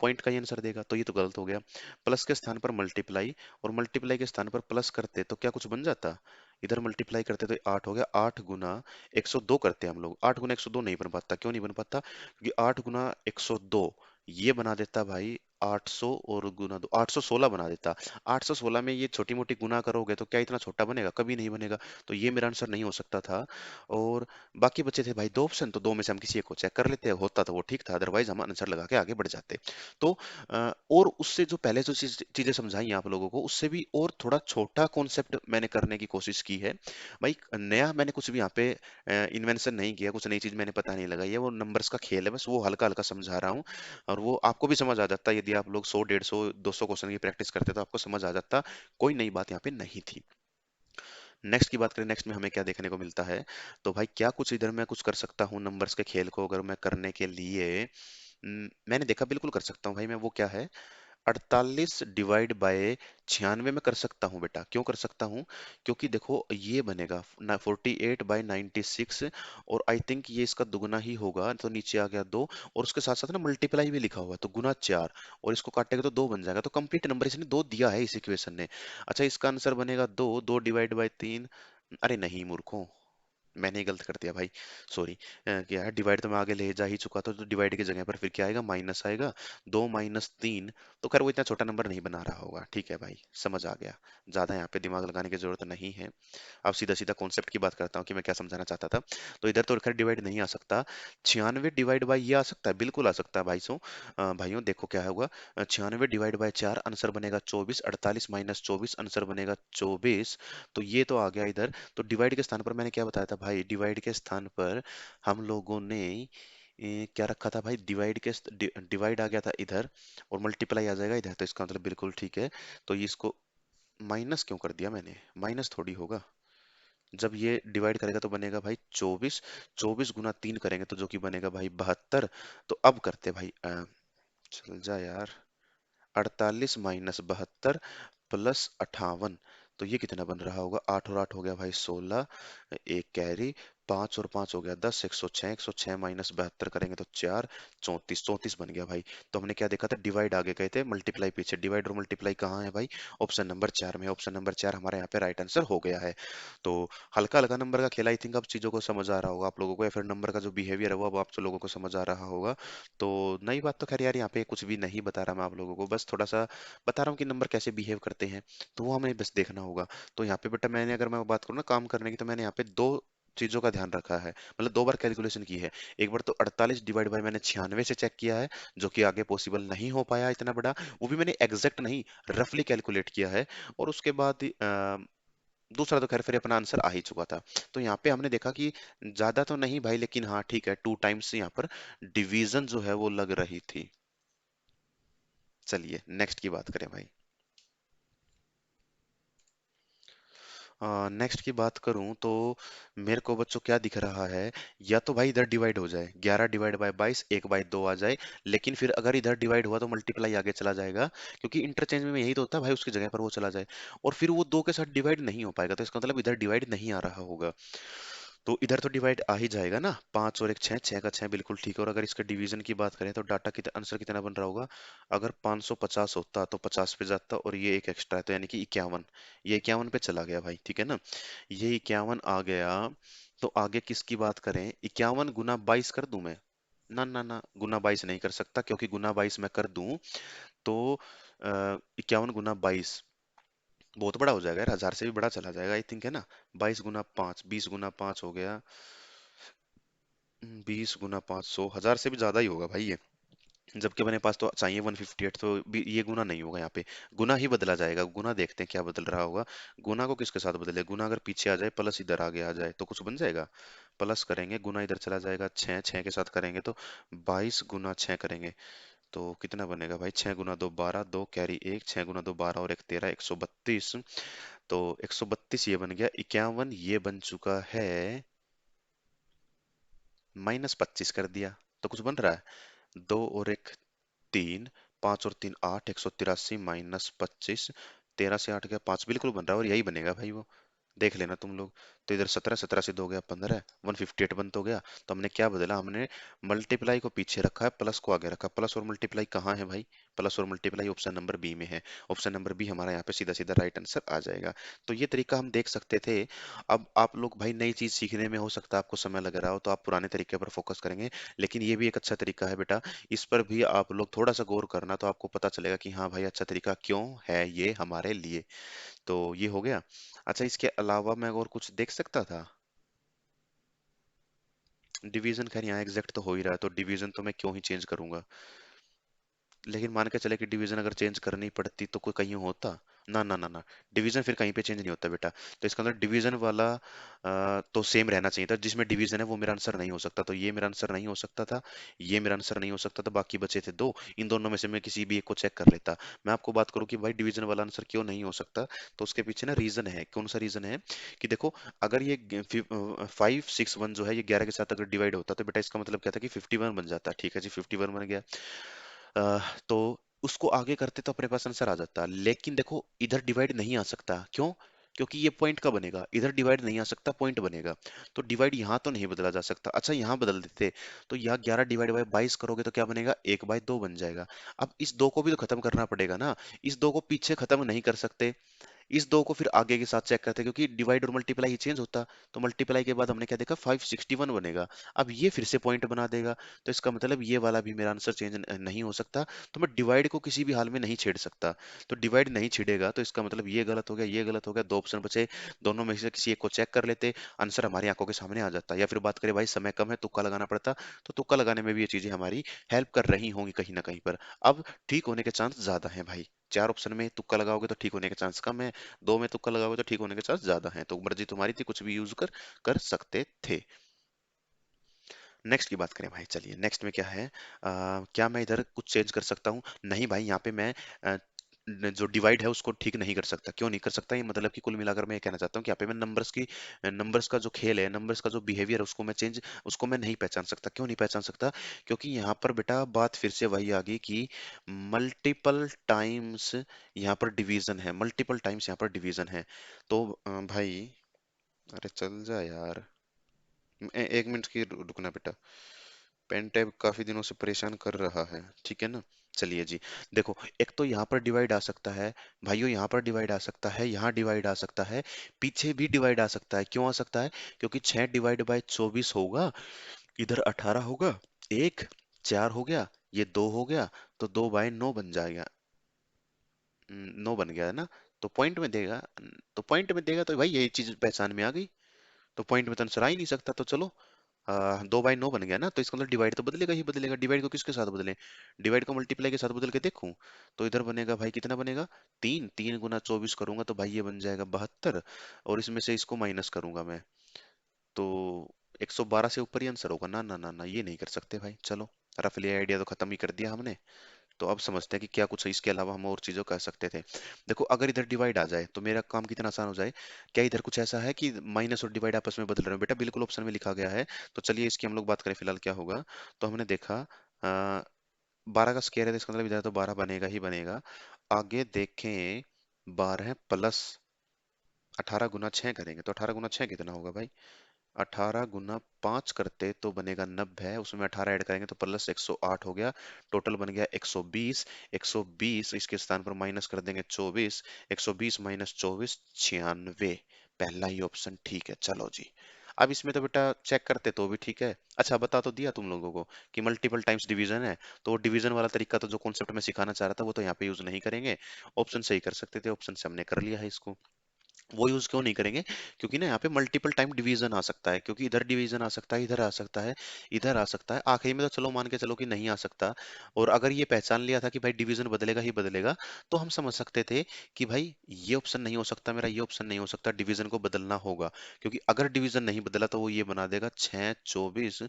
पॉइंट का ही आंसर देगा, तो ये तो गलत हो गया। प्लस के स्थान पर मल्टीप्लाई, और मल्टीप्लाई के स्थान पर प्लस करते तो क्या कुछ बन जाता? इधर मल्टीप्लाई करते तो 8 हो गया, 8 गुना 102 करते हैं हम लोग। 8 गुना 102 नहीं बन पाता, क्यों नहीं बन पाता? क्योंकि 8 गुना 102 ये बना देता भाई 800, और गुना 2 816 बना देता। 816 में ये छोटी मोटी गुना करोगे तो क्या इतना छोटा बनेगा? कभी नहीं बनेगा। तो ये मेरा आंसर नहीं हो सकता था। और बाकी बचे थे भाई 2 ऑप्शन, तो 2 में से हम किसी एक को चेक कर लेते हैं, होता तो वो ठीक था, अदरवाइज हम आंसर लगा के आगे बढ़ जाते। तो और उससे जो पहले जो चीजें समझाई आप लोगों को, उससे भी और थोड़ा छोटा कॉन्सेप्ट मैंने करने की कोशिश की है। भाई नया मैंने कुछ भी यहाँ पे इन्वेंशन नहीं किया, कुछ नई चीज मैंने पता नहीं लगाई है, वो नंबर्स का खेल है, बस वो हल्का हल्का समझा रहा हूँ। और वो आपको भी समझ आ जाता है, यदि आप लोग 100 150 200 क्वेश्चन की प्रैक्टिस करते तो आपको समझ आ जाता। कोई नई बात यहाँ पे नहीं थी। नेक्स्ट की बात करें, नेक्स्ट में हमें क्या देखने को मिलता है? तो भाई क्या कुछ इधर मैं कुछ कर सकता हूँ नंबर्स के खेल को अगर मैं करने के लिए? मैंने देखा बिल्कुल कर सकता हूँ भाई मैं। वो क्या है? 48 डिवाइड बाय 96 में कर सकता हूँ बेटा। क्यों कर सकता हूँ? क्योंकि देखो ये बनेगा 48/96, और आई थिंक ये इसका दुगना ही होगा, तो नीचे आ गया 2। और उसके साथ साथ ना मल्टीप्लाई भी लिखा हुआ है, तो गुना 4, और इसको काटेगा तो 2 बन जाएगा। तो कंप्लीट नंबर इसने 2 दिया है इस इक्वेशन ने। अच्छा, इसका आंसर बनेगा 2, 2 डिवाइड बाय 3। अरे नहीं मूर्खों, मैंने ही गलत कर दिया भाई, सॉरी। क्या है, डिवाइड तो मैं आगे ले जा ही चुका था, तो डिवाइड की जगह पर फिर क्या आएगा? माइनस आएगा। 2 - 3, तो खैर वो इतना छोटा नंबर नहीं बना रहा होगा। ठीक है भाई, समझ आ गया। ज्यादा यहाँ पे दिमाग लगाने की जरूरत नहीं है। अब सीधा सीधा कॉन्सेप्ट की बात करता हूँ कि मैं क्या समझाना चाहता था। तो इधर तो खैर डिवाइड नहीं आ सकता। 96 डिवाइड बाई ये आ सकता है, बिल्कुल आ सकता है भाई। भाइयों देखो क्या होगा। 96 डिवाइड बाय 4 आंसर बनेगा 24। 48 - 24 आंसर बनेगा 24। तो ये तो आ गया इधर। तो डिवाइड के स्थान पर मैंने क्या बताया था भाई? डिवाइड के स्थान पर हम लोगों ने क्या रखा था भाई? डिवाइड आ गया था इधर, और मल्टीप्लाई आ जाएगा इधर, तो इसका मतलब बिल्कुल ठीक है। तो ये इसको माइनस क्यों कर दिया मैंने? माइनस थोड़ी होगा। जब ये डिवाइड करेगा तो बनेगा भाई 24। 24 गुना 3 करेंगे तो जो कि बनेगा भाई 72। तो अब करते भाई चल जा यार। 48 - 72 +58, तो ये कितना बन रहा होगा? 8 और 8 हो गया भाई 16, एक कैरी, 5 और 5 हो गया 10, 106। 106 - 72 करेंगे तो 4, 34। 34 बन गया भाई। तो हमने क्या देखा था? डिवाइड आगे गए थे, मल्टीप्लाई पीछे। डिवाइड और मल्टीप्लाई कहाँ है भाई? ऑप्शन नंबर 4 में। ऑप्शन नंबर 4 हमारे यहाँ पे राइट आंसर हो गया है। तो हल्का हल्का नंबर का खेल, आई थिंक अब चीजों को समझ आ रहा होगा आप लोगों को, या फिर नंबर का जो बिहेवियर है वो अब आप लोगों को समझ आ रहा होगा। तो नई बात तो खैर यार यहाँ पे कुछ भी नहीं बता रहा मैं आप लोगों को, बस थोड़ा सा बता रहा हूँ कि नंबर कैसे बिहेव करते हैं। तो वो हमें बस देखना होगा। तो यहाँ पे बेटा मैंने, अगर मैं बात करूँ ना काम करने की, तो मैंने यहाँ पे 2 चीजों का ध्यान रखा है, मतलब दो बार कैलकुलेशन की है। एक बार तो 48 डिवाइड बाय मैंने 96 से चेक किया है, जो कि आगे पॉसिबल नहीं हो पाया इतना बड़ा, वो भी मैंने एग्जैक्ट नहीं, रफली कैलकुलेट किया है। और उसके बाद दूसरा तो खैर फिर अपना आंसर आ ही चुका था। तो यहाँ पे हमने देखा कि ज्यादा तो नहीं भाई, लेकिन हाँ ठीक है, 2 टाइम्स यहाँ पर डिवीजन जो है वो लग रही थी। चलिए नेक्स्ट की बात करें भाई। नेक्स्ट की बात करूं तो मेरे को बच्चों क्या दिख रहा है, या तो भाई इधर डिवाइड हो जाए, 11 डिवाइड बाय 22, 1/2 आ जाए। लेकिन फिर अगर इधर डिवाइड हुआ तो मल्टीप्लाई आगे चला जाएगा, क्योंकि इंटरचेंज में यही तो होता है भाई, उसकी जगह पर वो चला जाए। और फिर वो 2 के साथ डिवाइड नहीं हो पाएगा, तो इसका मतलब इधर डिवाइड नहीं आ रहा होगा। तो इधर तो डिवाइड आ ही जाएगा ना, 5 और 1 6, 6 का 6 बिल्कुल ठीक है। और अगर इसका डिवीजन की बात करें तो डाटा कितना, आंसर कितना बन रहा होगा। अगर 550 होता तो 50 पे जाता, और ये एक एक्स्ट्रा है तो यानी कि 51। ये 51 पे चला गया भाई, ठीक है ना। ये 51 आ गया। तो आगे किसकी बात करें, 51 गुना 22 कर दूं मैं। ना ना ना, गुना 22 नहीं कर सकता, क्योंकि गुना 22 मैं कर दूं तो 51 गुना 22 बहुत बड़ा हो जाएगा यार, 1000 से भी बड़ा चला जाएगा आई थिंक, है ना। 22 गुना 5, 20 गुना 5 हो गया। 20 गुना 5, 100, 1000 से भी ज्यादा ही होगा भाई ये। जबकि अपने पास तो चाहिए 158, तो ये गुना नहीं होगा यहाँ पे। गुना ही बदला जाएगा, गुना देखते हैं क्या बदल रहा होगा। गुना को किसके साथ बदले, गुना अगर पीछे आ जाए प्लस इधर आगे आ जाए तो कुछ बन जाएगा। प्लस करेंगे, गुना इधर चला जाएगा, 6 6 के साथ करेंगे तो 22 गुना 6 करेंगे तो कितना बनेगा भाई। 6 गुना 2 12, 2 कैरी 1, 6 गुना 2 12 और 1 13, 132। तो 132 ये बन गया, 51 ये बन चुका है, -25 कर दिया तो कुछ बन रहा है। 2 और 1 3, 5 और 3 8, 183 -25, 13 से 8 गया 5, बिल्कुल बन रहा है, और यही बनेगा भाई वो। देख लेना तुम लोग। तो इधर 17, 17 से 2 गया 15, 158 बन तो गया। तो हमने क्या बदला, हमने मल्टीप्लाई को पीछे रखा है, प्लस को आगे रखा। प्लस और मल्टीप्लाई कहाँ है भाई, प्लस और मल्टीप्लाई ऑप्शन नंबर बी में है। ऑप्शन नंबर बी हमारा यहाँ पे सीधा सीधा राइट आंसर आ जाएगा। तो ये तरीका हम देख सकते थे। अब आप लोग भाई नई चीज सीखने में हो सकता है आपको समय लग रहा हो, तो आप पुराने तरीके पर फोकस करेंगे। लेकिन ये भी एक अच्छा तरीका है बेटा, इस पर भी आप लोग थोड़ा सा गौर करना, तो आपको पता चलेगा कि हाँ भाई अच्छा तरीका क्यों है ये हमारे लिए। तो ये हो गया। अच्छा, इसके अलावा मैं और कुछ देख सकता था। डिवीजन खैर यहाँ एग्जैक्ट तो हो ही रहा है, तो डिवीजन तो मैं क्यों ही चेंज करूंगा। लेकिन मान के चले कि डिवीजन अगर चेंज करनी पड़ती तो कोई कहीं होता। ना ना ना ना, डिवीजन फिर कहीं पे चेंज नहीं होता बेटा। तो इसका अंदर डिवीजन वाला तो सेम रहना चाहिए था, जिसमें डिवीजन है वो मेरा आंसर नहीं हो सकता, तो ये मेरा आंसर नहीं हो सकता था। ये मेरा आंसर नहीं हो सकता था, बाकी बचे थे दो। इन दोनों में से मैं किसी भी एक को चेक कर लेता। मैं आपको बात करूं कि भाई डिवीजन वाला आंसर क्यों नहीं हो सकता, तो उसके पीछे ना रीजन है। कौन सा रीजन है, कि देखो, अगर ये 561 जो है ये 11 के साथ अगर डिवाइड होता तो बेटा इसका मतलब क्या था कि 51 बन जाता। ठीक है जी, 51 बन गया। तो उसको आगे करते तो अपने पास आंसर आ जाता। लेकिन देखो इधर डिवाइड नहीं आ सकता, क्यों, क्योंकि ये पॉइंट का बनेगा, इधर डिवाइड नहीं आ सकता, पॉइंट बनेगा। तो डिवाइड यहाँ तो नहीं बदला जा सकता। अच्छा यहाँ बदल देते, तो यहाँ 11 डिवाइड बाय 22 करोगे तो क्या बनेगा, 1/2 बन जाएगा। अब इस दो को भी तो खत्म करना पड़ेगा ना, इस दो को पीछे खत्म नहीं कर सकते, इस दो को फिर आगे के साथ चेक करते हैं, क्योंकि डिवाइड और मल्टीप्लाई ही चेंज होता। तो मल्टीप्लाई के बाद हमने क्या देखा, 561 बनेगा। अब ये फिर से पॉइंट बना देगा, तो इसका मतलब ये वाला भी मेरा आंसर चेंज नहीं हो सकता। तो मैं डिवाइड को किसी भी हाल में नहीं छेड़ सकता। तो डिवाइड नहीं छिड़ेगा तो इसका मतलब ये गलत हो गया, ये गलत हो गया, दो ऑप्शन बचे। दोनों में से किसी एक को चेक कर लेते, आंसर हमारी आंखों के सामने आ जाता। या फिर बात करें भाई समय कम है, तुक्का लगाना पड़ता, तो तुक्का लगाने में भी ये चीजें हमारी हेल्प कर रही होंगी कहीं ना कहीं पर। अब ठीक होने के चांस ज्यादा हैं भाई। चार ऑप्शन में तुक्का लगाओगे तो ठीक होने के चांस कम है, दो में तुक्का लगाओगे तो ठीक होने के चांस ज्यादा हैं। तो मर्जी तुम्हारी थी, कुछ भी यूज कर कर सकते थे। नेक्स्ट की बात करें भाई, चलिए नेक्स्ट में क्या है। क्या मैं इधर कुछ चेंज कर सकता हूँ, नहीं भाई, यहाँ पे मैं जो डिवाइड है उसको ठीक नहीं कर सकता। क्यों नहीं कर सकता, ये मतलब कि कुल मिलाकर मैं ये कहना चाहता हूँ कि यहाँ पे मैं नंबर्स का जो खेल है, नंबर्स का जो बिहेवियर है, उसको मैं नहीं पहचान सकता। क्यों नहीं पहचान सकता, क्योंकि यहाँ पर बेटा बात फिर से वही आ गई कि मल्टीपल टाइम्स यहाँ पर डिवीजन है, मल्टीपल टाइम्स यहाँ पर डिवीजन है। तो भाई, अरे चल जा यार, 1 मिनट की रुकना बेटा। पेन टैब काफी दिनों से परेशान कर रहा है, ठीक है ना। चलिए जी, देखो, एक तो यहाँ पर डिवाइड आ सकता है भाइयों, यहाँ पर डिवाइड आ सकता है, यहाँ डिवाइड आ सकता है, पीछे भी डिवाइड आ सकता है। क्यों आ सकता है, क्योंकि 6 डिवाइड बाय 24 होगा, इधर 18 होगा, एक 4 हो गया, ये 2 हो गया, तो 2/9 बन जाएगा। 9 बन गया है ना, तो पॉइंट में देगा। तो पॉइंट में देगा तो भाई यही चीज पहचान में आ गई। तो पॉइंट में तो आंसर आ ही नहीं सकता। तो चलो 2/9 बन गया ना, तो इसका मतलब डिवाइड तो बदलेगा ही बदलेगा। डिवाइड को किसके साथ बदलें? डिवाइड को मल्टीप्लाई के साथ बदल के देखूं। तो इधर बनेगा भाई कितना बनेगा? 3, 3 × 24 करूंगा तो भाई ये बन जाएगा 72, और इसमें से इसको माइनस करूंगा मैं, तो 112 से ऊपर ही आंसर होगा ना? ना ना ना, ये नहीं कर सकते भाई। चलो, रफली आइडिया तो खत्म ही कर दिया हमने। तो अब समझते हैं कि क्या कुछ इसके अलावा हम और चीजों कर सकते थे। देखो, अगर इधर डिवाइड आ जाए तो मेरा काम कितना आसान हो जाए। क्या इधर कुछ ऐसा है कि माइनस और डिवाइड आपस में बदल रहे हो? बेटा बिल्कुल ऑप्शन में लिखा गया है। तो चलिए इसकी हम लोग बात करें फिलहाल क्या होगा। तो हमने देखा 12 का स्क्वायर है, तो इसका मतलब इधर तो 12 बनेगा ही बनेगा। आगे देखें, 12 प्लस 18 × 6 करेंगे तो 18 × 6 कितना होगा भाई? 18 × 5 करते तो बनेगा 90, उसमें 18 ऐड करेंगे तो प्लस 108 हो गया। टोटल बन गया 120। 120 इसके स्थान पर माइनस कर देंगे 24। 120 माइनस 24, 96। पहला ही ऑप्शन ठीक है। चलो जी, अब इसमें तो बेटा चेक करते तो भी ठीक है। अच्छा, बता तो दिया तुम लोगों को कि मल्टीपल टाइम्स डिवीजन है, तो डिवीजन वाला तरीका तो जो कॉन्सेप्ट में सिखाना चाह रहा था वो तो यहाँ पे यूज नहीं करेंगे। ऑप्शन से ही कर सकते थे, ऑप्शन से हमने कर लिया है इसको। वो यूज क्यों नहीं करेंगे? क्योंकि ना यहाँ पे मल्टीपल टाइम डिवीजन आ सकता है, क्योंकि इधर डिवीजन आ सकता है, इधर आ सकता है, इधर आ सकता है, आखिरी में तो चलो मान के चलो कि नहीं आ सकता। और अगर ये पहचान लिया था कि भाई डिवीजन बदलेगा ही बदलेगा, तो हम समझ सकते थे कि भाई ये ऑप्शन नहीं हो सकता मेरा, ये ऑप्शन नहीं हो सकता, डिवीजन को बदलना होगा। क्योंकि अगर डिवीजन नहीं बदला तो वो ये बना देगा 6 24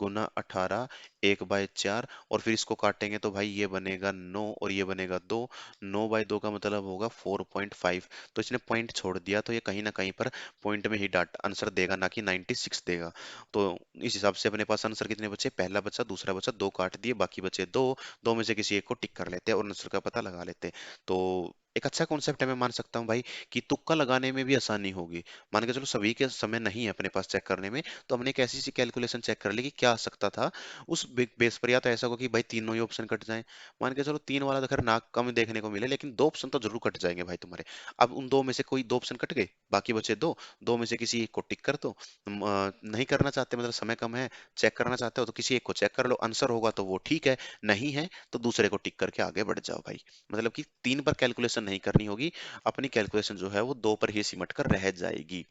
× 18, 1/4, और फिर इसको काटेंगे तो भाई ये बनेगा 9 और ये बनेगा 2। 9/2 का मतलब होगा 4.5। तो इसने पॉइंट छोड़ दिया, तो ये कहीं ना कहीं पर पॉइंट में ही डाट आंसर देगा, ना कि 96 देगा। तो इस हिसाब से अपने पास आंसर कितने बचे? पहला बचा, दूसरा बचा, दो काट दिए, बाकी बचे दो। दो में से किसी एक को टिक कर लेते हैं और आंसर का पता लगा लेते हैं। तो एक अच्छा कॉन्सेप्ट है, मैं मान सकता हूँ भाई कि तुक्का लगाने में भी आसानी होगी। मान के चलो सभी के समय नहीं है अपने पास चेक करने में, तो हमने एक ऐसी सी कैलकुलेशन चेक कर ली कि क्या आ सकता था उस बेस पर। या तो ऐसा होगा कि भाई तीनों ही ऑप्शन कट जाएं। मान के चलो तीन वाला तो खैर ना कम देखने को मिले, लेकिन दो ऑप्शन तो जरूर कट जाएंगे भाई तुम्हारे। अब उन दो में से कोई दो ऑप्शन कट गए, बाकी बचे दो। दो में से किसी एक को टिक कर दो। नहीं करना चाहते, मतलब समय कम है, चेक करना चाहते हो तो किसी एक को चेक कर लो, आंसर होगा तो वो ठीक है, नहीं है तो दूसरे को टिक करके आगे बढ़ जाओ भाई। मतलब कि तीन पर कैलकुलेशन नहीं करनी होगी, अपनी कैलकुलेशन जो है वो दो पर ही सिमट कर रह जाएगी।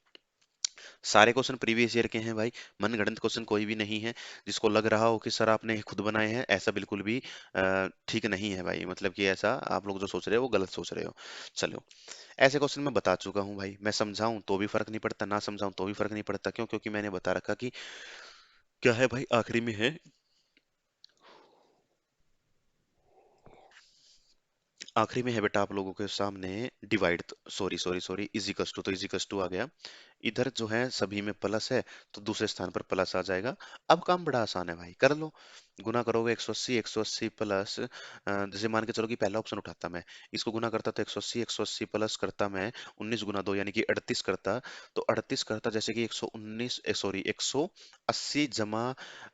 सारे क्वेश्चन प्रीवियस ईयर के हैं भाई, मनगढ़ंत क्वेश्चन कोई भी नहीं है। जिसको लग रहा हो कि सर आपने खुद बनाए हैं, ऐसा बिल्कुल भी ठीक नहीं है भाई। मतलब कि ऐसा आप लोग जो सोच रहे हो वो गलत सोच रहे हो। चलो, ऐसे क्वेश्चन मैं बता चुका हूँ भाई, मैं समझाऊं तो भी फर्क नहीं पड़ता, ना समझाऊं तो भी फर्क नहीं पड़ता। क्यों? क्योंकि मैंने बता रखा कि क्या है भाई, आखिरी में है, आखिरी में है बेटा आप लोगों के सामने divide. Sorry sorry sorry, is equals two, तो इजिकस टू आ गया। इधर जो है सभी में प्लस है, तो दूसरे स्थान पर प्लस आ जाएगा। अब काम बड़ा आसान है भाई, कर लो। गुना करोगे 180, 180 प्लस, जैसे मान के चलो कि पहला ऑप्शन उठाता मैं, इसको गुना करता तो 180, 180 प्लस करता मैं 19 × 2 यानी कि 38 करता। तो 38 करता जैसे कि 119, सॉरी 180 जमा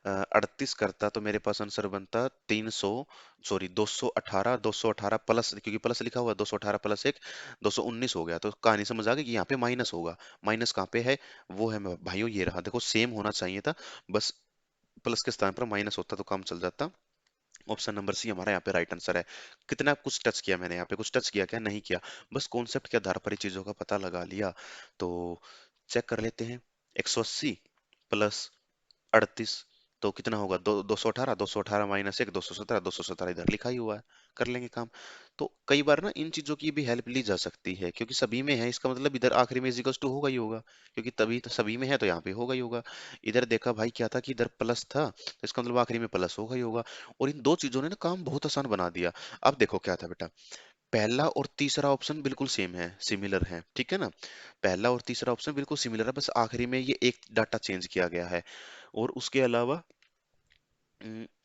38 करता, तो मेरे पास आंसर बनता 300, सॉरी 218। 218 प्लस, क्योंकि प्लस लिखा हुआ है, 218 प्लस एक 219 हो गया। तो कहानी समझ आ गई कि यहाँ पे माइनस होगा। माइनस कहाँ पे है? वो है भाइयों, ये रहा, देखो सेम होना चाहिए था, बस प्लस के स्थान पर माइनस होता तो काम चल जाता। ऑप्शन नंबर सी हमारा यहाँ पे राइट आंसर है। कितना कुछ टच किया मैंने यहाँ पे? कुछ टच किया क्या? नहीं किया। बस कॉन्सेप्ट के आधार पर ही चीजों का पता लगा लिया। तो चेक कर लेते हैं। 180 प्लस 38, तो कितना होगा? 218। 218 माइनस एक, 217। 217 इधर लिखा ही हुआ है, कर लेंगे काम। तो कई बार ना इन चीजों की भी हेल्प ली जा सकती है, क्योंकि सभी में है, इसका मतलब इधर आखिरी में इजिकल्स टू होगा ही होगा, क्योंकि तभी तो सभी में है तो यहाँ पे होगा ही होगा। इधर देखा भाई क्या था कि इधर प्लस था, तो इसका मतलब आखिरी में प्लस होगा ही होगा। और इन दो चीजों ने ना काम बहुत आसान बना दिया। अब देखो क्या था बेटा, पहला और तीसरा ऑप्शन बिल्कुल सेम है, सिमिलर है, ठीक है ना? पहला और तीसरा ऑप्शन बिल्कुल सिमिलर है, बस आखिरी में ये एक डाटा चेंज किया गया है। और उसके अलावा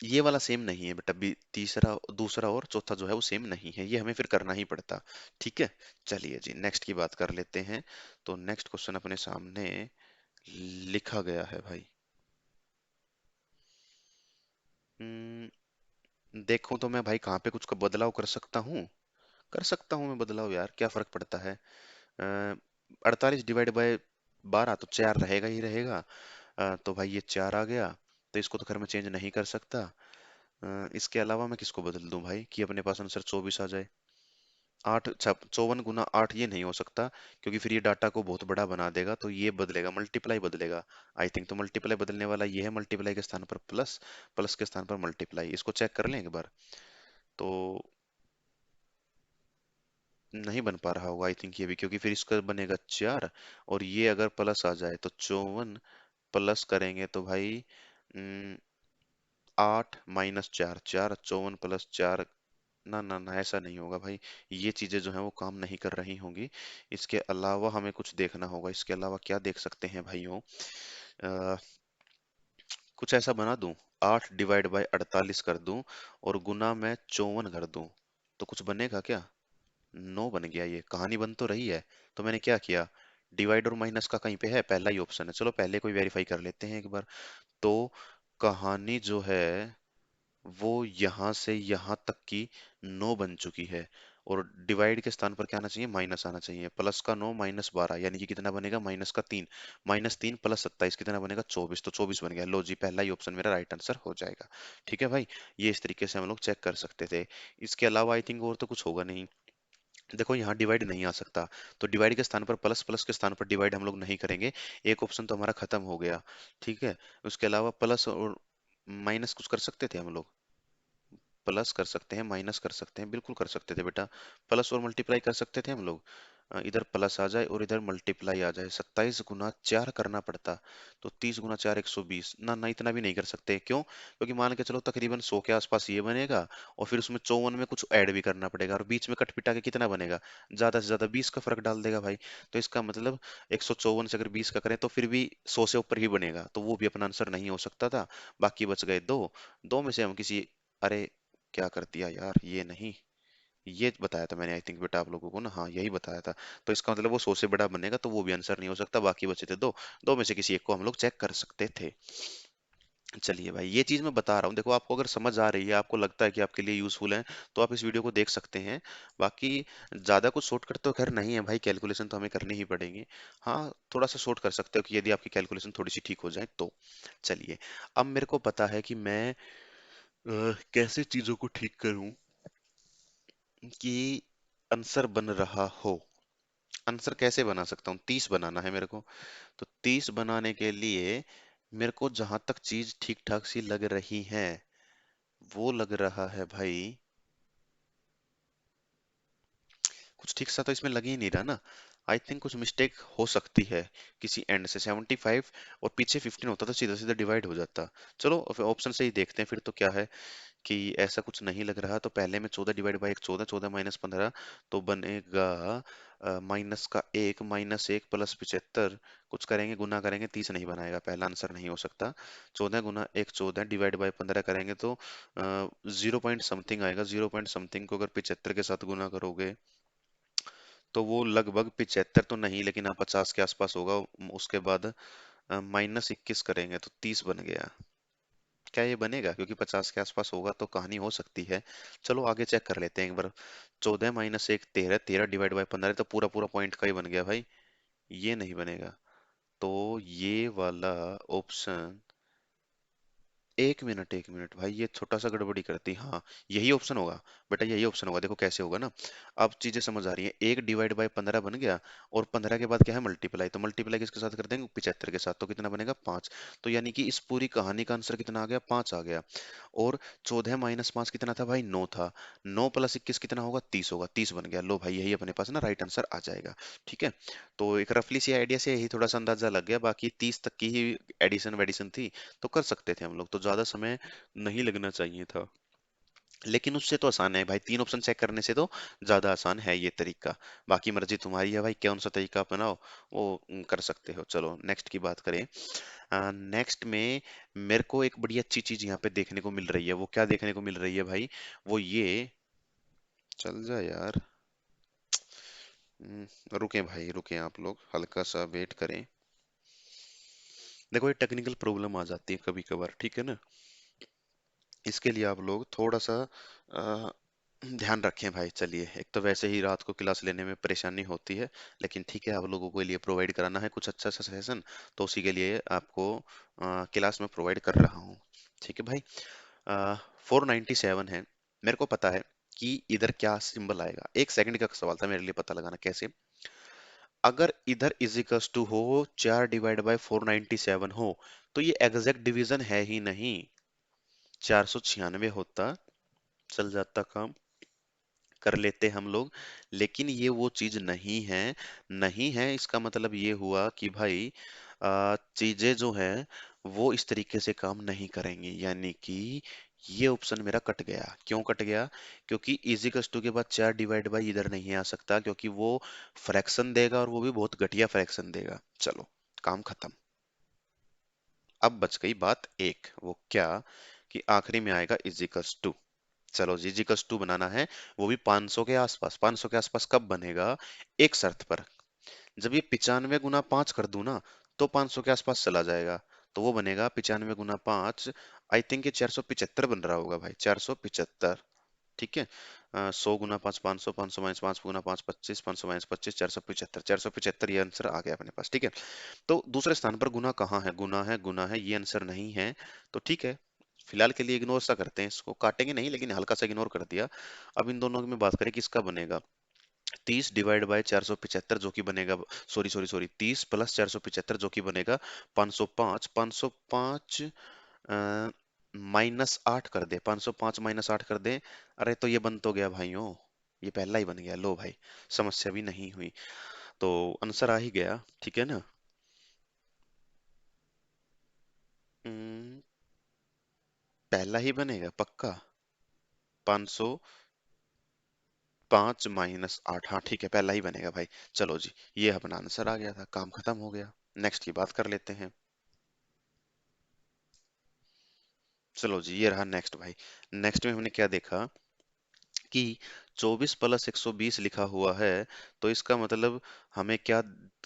ये वाला सेम नहीं है बेटा, तीसरा, दूसरा और चौथा जो है वो सेम नहीं है, ये हमें फिर करना ही पड़ता। ठीक है, चलिए जी नेक्स्ट की बात कर लेते हैं। तो नेक्स्ट क्वेश्चन अपने सामने लिखा गया है भाई। देखूं तो मैं भाई कहाँ पे कुछ का बदलाव कर सकता हूँ? कर सकता हूँ मैं बदलाव यार, क्या फर्क पड़ता है? 48 डिवाइड बाय 12, तो 4 रहेगा ही रहेगा। तो भाई ये 4 आ गया, तो इसको तो खैर मैं चेंज नहीं कर सकता। इसके अलावा मैं किसको बदल दूं भाई कि अपने पास आंसर 24 आ जाए? आठ 54 गुना 8 ये नहीं हो सकता, क्योंकि फिर ये डाटा को बहुत बड़ा बना देगा, तो ये बदलेगा, मल्टीप्लाई बदलेगा। आई थिंक तो मल्टीप्लाई बदलने वाला ये है, मल्टीप्लाई के स्थान पर प्लस, प्लस के स्थान पर मल्टीप्लाई। इसको चेक कर लें एक बार। तो नहीं बन पा रहा होगा आई थिंक ये भी, क्योंकि फिर इसका बनेगा 4, और ये अगर प्लस आ जाए तो 54 प्लस करेंगे तो भाई 8 - 4, 4 54 + 4। ना ना ना, ऐसा नहीं होगा भाई। ये चीजें जो हैं वो काम नहीं कर रही होंगी। इसके अलावा हमें कुछ देखना होगा। इसके अलावा क्या देख सकते हैं भाइयों? अ, कुछ ऐसा बना दूं, 8 ÷ 48 कर दूं, और गुना में 54 कर दूं, तो कुछ बनेगा क्या? नो बन गया। ये कहानी बन तो रही है। तो मैंने क्या किया, डिवाइड और माइनस का कहीं पे है, पहला ही ऑप्शन है। चलो पहले कोई वेरीफाई कर लेते हैं एक बार। तो कहानी जो है वो यहाँ से यहाँ तक की 9 बन चुकी है, और डिवाइड के स्थान पर क्या आना चाहिए, माइनस आना चाहिए। प्लस का 9 -12 यानी कि कितना बनेगा, माइनस का 3, -3 + 27 कितना बनेगा, 24। तो 24 बन गया। लो जी, पहला ही ऑप्शन मेरा राइट आंसर हो जाएगा। ठीक है भाई, ये इस तरीके से हम लोग चेक कर सकते थे। इसके अलावा आई थिंक और तो कुछ होगा नहीं। देखो यहाँ डिवाइड नहीं आ सकता, तो डिवाइड के स्थान पर प्लस, प्लस के स्थान पर डिवाइड हम लोग नहीं करेंगे। एक ऑप्शन तो हमारा खत्म हो गया। ठीक है, उसके अलावा प्लस और माइनस कुछ कर सकते थे हम लोग। प्लस कर सकते हैं, माइनस कर सकते हैं, बिल्कुल कर सकते थे बेटा। प्लस और मल्टीप्लाई कर सकते थे हम लोग। इधर प्लस आ जाए और इधर मल्टीप्लाई आ जाए, 27 × 4 करना पड़ता। तो 30 × 4 120। ना ना, इतना भी नहीं कर सकते। क्यों? क्योंकि मान के चलो तकरीबन 100 के आसपास ये बनेगा, और फिर उसमें 54 में कुछ ऐड भी करना पड़ेगा, और बीच में कट पिटा के कितना बनेगा, ज्यादा से ज्यादा 20 का फर्क डाल देगा भाई। तो इसका मतलब 154 से अगर 20 का करें तो फिर भी 100 से ऊपर ही बनेगा, तो वो भी अपना आंसर नहीं हो सकता था। बाकी बच गए दो। दो में से हम किसी, अरे क्या कर दिया यार, ये नहीं, ये बताया था मैंने आई थिंक बेटा आप लोगों को ना, हाँ यही बताया था। तो इसका मतलब वो 100 से बड़ा बनेगा, तो वो भी आंसर नहीं हो सकता। बाकी बचे थे दो। दो में से किसी एक को हम लोग चेक कर सकते थे। चलिए भाई, ये चीज मैं बता रहा हूँ, देखो आपको अगर समझ आ रही है, आपको लगता है कि आपके लिए यूजफुल है, तो आप इस वीडियो को देख सकते हैं। बाकी ज्यादा कुछ शॉर्टकट तो खैर नहीं है भाई, कैलकुलेशन तो हमें करनी ही पड़ेगी। हाँ, थोड़ा सा शॉर्ट कर सकते हो कि यदि आपकी कैलकुलेशन थोड़ी सी ठीक हो जाए तो। चलिए, अब मेरे को पता है कि मैं कैसे चीजों को ठीक करूं कि आंसर बन रहा हो। आंसर कैसे बना सकता हूँ, 30 बनाना है मेरे को। तो 30 बनाने के लिए मेरे को जहां तक चीज ठीक ठाक सी लग रही है, वो लग रहा है भाई, कुछ ठीक सा तो इसमें लग ही नहीं रहा ना। आई थिंक कुछ मिस्टेक हो सकती है किसी एंड से। 75 और पीछे 15 होता तो सीधा सीधा डिवाइड हो जाता। चलो ऑप्शन से ही देखते हैं फिर तो क्या है, कि ऐसा कुछ नहीं लग रहा। तो पहले में 14 ÷ 1 14, 14 - 15, तो बनेगा -1 -1 + 75। कुछ करेंगे, गुना करेंगे, 30 नहीं बनाएगा, पहला आंसर नहीं हो सकता। 14 × 1 14, ÷ 15 करेंगे तो 0 पॉइंट समथिंग आएगा। 0 पॉइंट समथिंग को अगर 75 के साथ गुना करोगे तो वो लगभग 75 तो नहीं, लेकिन हाँ 50 के आसपास होगा। उसके बाद -21 करेंगे तो 30 बन गया। क्या ये बनेगा? क्योंकि 50 के आसपास होगा तो कहानी हो सकती है। चलो आगे चेक कर लेते हैं एक बार। 14 - 1 13, 13 ÷ 15, तो पूरा पूरा पॉइंट का ही बन गया भाई। ये नहीं बनेगा। तो ये वाला ऑप्शन, एक मिनट एक मिनट भाई, ये छोटा सा गड़बड़ी करती। हाँ, यही ऑप्शन होगा बेटा, यही ऑप्शन होगा। देखो कैसे होगा ना, अब चीजें समझ आ रही हैं। 1 ÷ 15 बन गया, और 15 के बाद क्या है, मल्टीप्लाई। तो मल्टीप्लाई किसके साथ कर देंगे, 75 के साथ, तो कितना बनेगा, 5। तो यानी कि इस पूरी कहानी का आंसर कितना आ गया, 5 आ गया। और 14 - 5 कितना था भाई, 9 था। 9 + 21 कितना होगा, 30 होगा। 30 बन गया। लो भाई, यही अपने पास ना राइट आंसर आ जाएगा। ठीक है, तो एक रफली सी आइडिया से यही थोड़ा सा अंदाजा लग गया। बाकी 30 तक की ही एडिशन वेडिशन थी, तो कर सकते थे हम लोग, तो ज्यादा समय नहीं लगना चाहिए था। लेकिन उससे तो आसान है भाई, 3 ऑप्शन चेक करने से तो ज्यादा आसान है ये तरीका। बाकी मर्जी तुम्हारी है भाई, कौन सा तरीका अपनाओ, वो कर सकते हो। चलो नेक्स्ट की बात करें। नेक्स्ट में मेरे को एक बड़ी अच्छी चीज यहाँ पे देखने को मिल रही है। वो क्या देखने को मिल रही है भाई, वो ये, चल जा यार। रुके भाई, रुके, आप लोग हल्का सा वेट करें। देखो ये टेक्निकल प्रॉब्लम आ जाती है कभी कभार, ठीक है ना। इसके लिए आप लोग थोड़ा सा अ, ध्यान रखें भाई। चलिए, एक तो वैसे ही रात को क्लास लेने में परेशानी होती है, लेकिन ठीक है, आप लोगों के लिए प्रोवाइड कराना है कुछ अच्छा सा सेशन, तो उसी के लिए आपको क्लास में प्रोवाइड कर रहा हूँ। ठीक है भाई। 497 है, मेरे को पता है। कि इधर क्या सिंबल आएगा। एक सेकंड का सवाल था मेरे लिए पता लगाना कैसे। अगर इधर इजिकल्स टू हो 4/497 हो, तो ये एग्जैक्ट डिवीजन है ही नहीं। 496 होता, चल जाता काम, कर लेते हम लोग। लेकिन ये वो चीज नहीं है। नहीं है इसका मतलब ये हुआ कि भाई चीजें जो है वो इस तरीके से काम नहीं करेंगी, यानी कि ये ऑप्शन मेरा कट गया। क्यों कट गया? क्योंकि इजिकल्स टू के बाद 4/, इधर नहीं आ सकता, क्योंकि वो फ्रैक्शन देगा और वो भी बहुत घटिया फ्रैक्शन देगा। चलो, काम खत्म। अब बच गई बात एक, वो क्या? कि आखिरी में आएगा इजिकल्स टू। चलो जी, इजिकल्स टू बनाना है, वो भी 500 के आसपास। 500 के आसपास कब बनेगा? एक शर्त पर। जब ये 95 × 5 कर दूं ना, तो 500 के आसपास चला जाएगा। तो वो बनेगा 95 × 5। आई थिंक ये 475 बन रहा होगा भाई, 475। ठीक है। 100 × 5 500, 500 - 5 × 5 25, 500 - 25 475। 475 ये आंसर आ गया अपने पास। ठीक है। तो दूसरे स्थान पर गुना कहाँ है? गुना है, गुना है, ये आंसर नहीं है। तो ठीक है, फिलहाल के लिए इग्नोर सा करते हैं, इसको काटेंगे नहीं, लेकिन हल्का सा इग्नोर कर दिया। अब इन दोनों में बात करें किसका बनेगा। 30/475 जो कि बनेगा, सॉरी सॉरी सॉरी, 30 + 475 जो कि बनेगा 505। 505 -8 कर दे, 505 -8 कर दे। अरे तो ये बन तो गया भाइयों, ये पहला ही बन गया। लो भाई, समस्या भी नहीं हुई, तो आंसर आ ही गया। ठीक है ना? हम्म, पहला ही बनेगा पक्का। 505 - 8, हाँ ठीक है, पहला ही बनेगा भाई। चलो जी, ये अपना आंसर आ गया था, काम खत्म हो गया। नेक्स्ट की बात कर लेते हैं। चलो जी, ये रहा नेक्स्ट भाई। नेक्स्ट में हमने क्या देखा कि 24 + 120 लिखा हुआ है। तो इसका मतलब हमें क्या,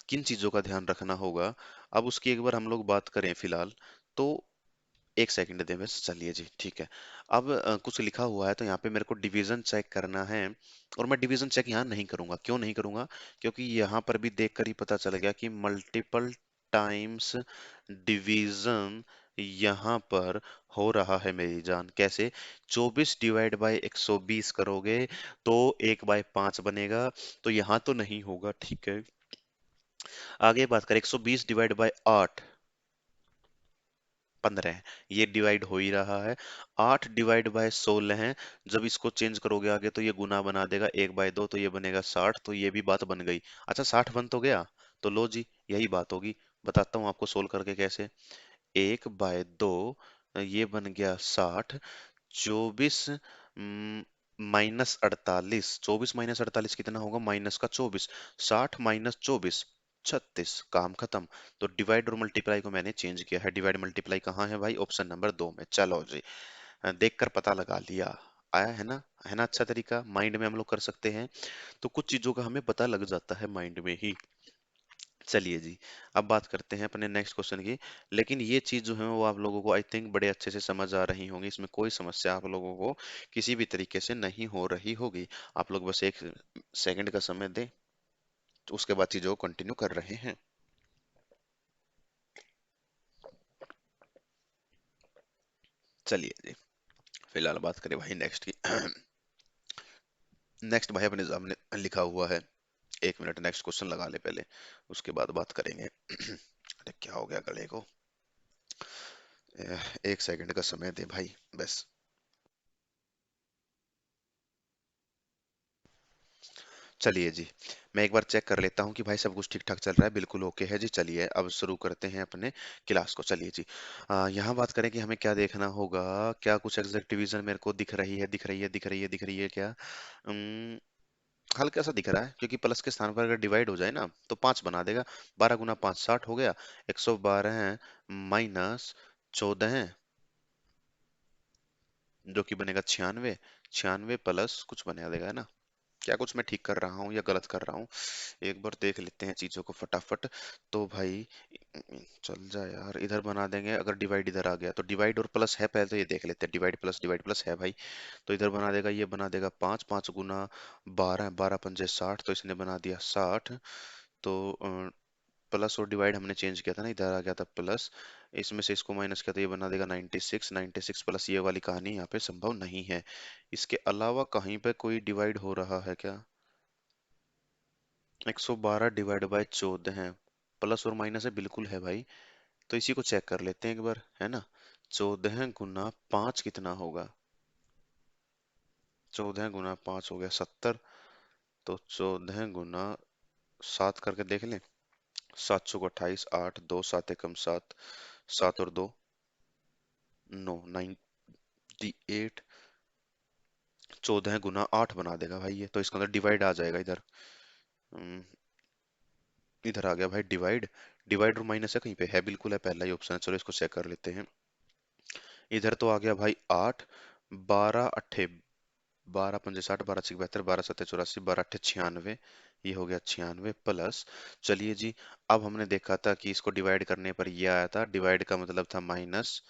किन चीजों का ध्यान रखना होगा? अब उसकी एक बार हम लोग बात करें फिलहाल। तो एक सेकंड दे बस, चलिए जी ठीक है। अब कुछ लिखा हुआ है तो यहाँ पे मेरे को डिवीजन चेक करना है। और मैं डिवीजन चेक यहाँ नहीं करूंगा। क्यों नहीं करूंगा? क्योंकि यहाँ पर भी देखकर ही पता चल गया कि मल्टीपल टाइम्स डिवीजन यहाँ पर हो रहा है मेरी जान। कैसे? 24/120 करोगे तो 1/5 बनेगा, तो यहाँ तो नहीं होगा। ठीक है। आगे बात करें, 120/8 15 है, ये डिवाइड हो ही रहा है। 8/16 है, जब इसको चेंज करोगे आगे तो ये गुना बना देगा 1/2, तो ये बनेगा 60। तो ये भी बात बन गई। अच्छा, 60 बन तो गया। तो लो जी, यही बात होगी। बताता हूँ आपको सोल्व करके कैसे। 1/2, ये बन गया 60। 24 -48, 24 - 48 कितना होगा? -24। 60 - 24 36। काम खत्म। तो डिवाइड और मल्टीप्लाई को मैंने चेंज किया है। डिवाइड मल्टीप्लाई कहाँ है भाई? ऑप्शन नंबर 2 में। चलो जी, देखकर पता लगा लिया। आया है ना? है ना? अच्छा तरीका माइंड में हम लोग कर सकते हैं। तो कुछ चीजों का हमें पता लग जाता है माइंड में ही। चलिए जी, अब बात करते हैं अपने नेक्स्ट क्वेश्चन की। लेकिन ये चीज जो है वो आप लोगों को आई थिंक बड़े अच्छे से समझ आ रही होंगी। इसमें कोई समस्या आप लोगों को किसी भी तरीके से नहीं हो रही होगी। आप लोग बस एक सेकंड का समय दें, तो उसके बाद चीजों को कंटिन्यू कर रहे हैं। चलिए जी, फिलहाल बात करें भाई नेक्स्ट की। नेक्स्ट भाई अपने सामने लिखा हुआ है। एक मिनट, नेक्स्ट क्वेश्चन लगा ले पहले, उसके बाद बात करेंगे। अरे क्या हो गया गले को? एक सेकंड का समय दे भाई बस। चलिए जी, मैं एक बार चेक कर लेता हूँ कि भाई सब कुछ ठीक ठाक चल रहा है। बिल्कुल ओके है जी। चलिए अब शुरू करते हैं अपने क्लास को। चलिए जी, यहाँ बात करें कि हमें क्या देखना होगा। क्या कुछ एग्जैक्ट डिवीजन मेरे को दिख रही है? दिख रही है, दिख रही है, दिख रही है क्या? अम्म, हल्का सा दिख रहा है, क्योंकि प्लस के स्थान पर अगर डिवाइड हो जाए ना तो 5 बना देगा। 12 × 5 60 हो गया। 112 है -14 है, जो कि बनेगा 96। 96 प्लस कुछ बना देगा, है ना? क्या कुछ मैं ठीक कर रहा हूँ या गलत कर रहा हूँ? एक बार देख लेते हैं चीजों को फटाफट। तो भाई चल जा यार, इधर बना देंगे। अगर डिवाइड इधर आ गया तो डिवाइड और प्लस है, पहले तो ये देख लेते हैं। डिवाइड प्लस है भाई। तो इधर बना देगा, ये बना देगा 5। 5 × 12, 12 × 5 = 60, तो इसने बना दिया 60। तो प्लस और डिवाइड हमने चेंज किया था ना, इधर आ गया था प्लस, इसमें से इसको माइनस किया तो ये बना देगा 96, 96 प्लस ये वाली कहानी यहाँ पे संभव नहीं है। इसके अलावा कहीं पे कोई डिवाइड हो रहा है क्या? 112 डिवाइड बाय 14 है, प्लस और माइनस है, बिल्कुल है भाई। तो इसी को चेक कर लेते हैं एक बार, है ना। 14 गुना 5 कितना होगा? 14 गुना 5 हो गया 70। तो 14 गुना 7 करके देख लें। 7 चौक 28, 8 2 7 एकम 7, 7 और 2 9, 98। 14 गुना 8 बना देगा भाई ये, तो इसका अंदर डिवाइड आ जाएगा इधर। हम्म, इधर आ गया भाई डिवाइड। डिवाइड और माइनस है कहीं पे है, बिल्कुल है, पहला ही ऑप्शन है। चलो इसको चेक कर लेते हैं। इधर तो आ गया भाई 8, 12 अट्ठे 12 पंजे 60, 12 6 72, 12 7 84, 12 8 96, ये हो गया 96 प्लस। चलिए जी, अब हमने देखा था कि इसको डिवाइड करने पर ये आया था, डिवाइड का मतलब था माइनस।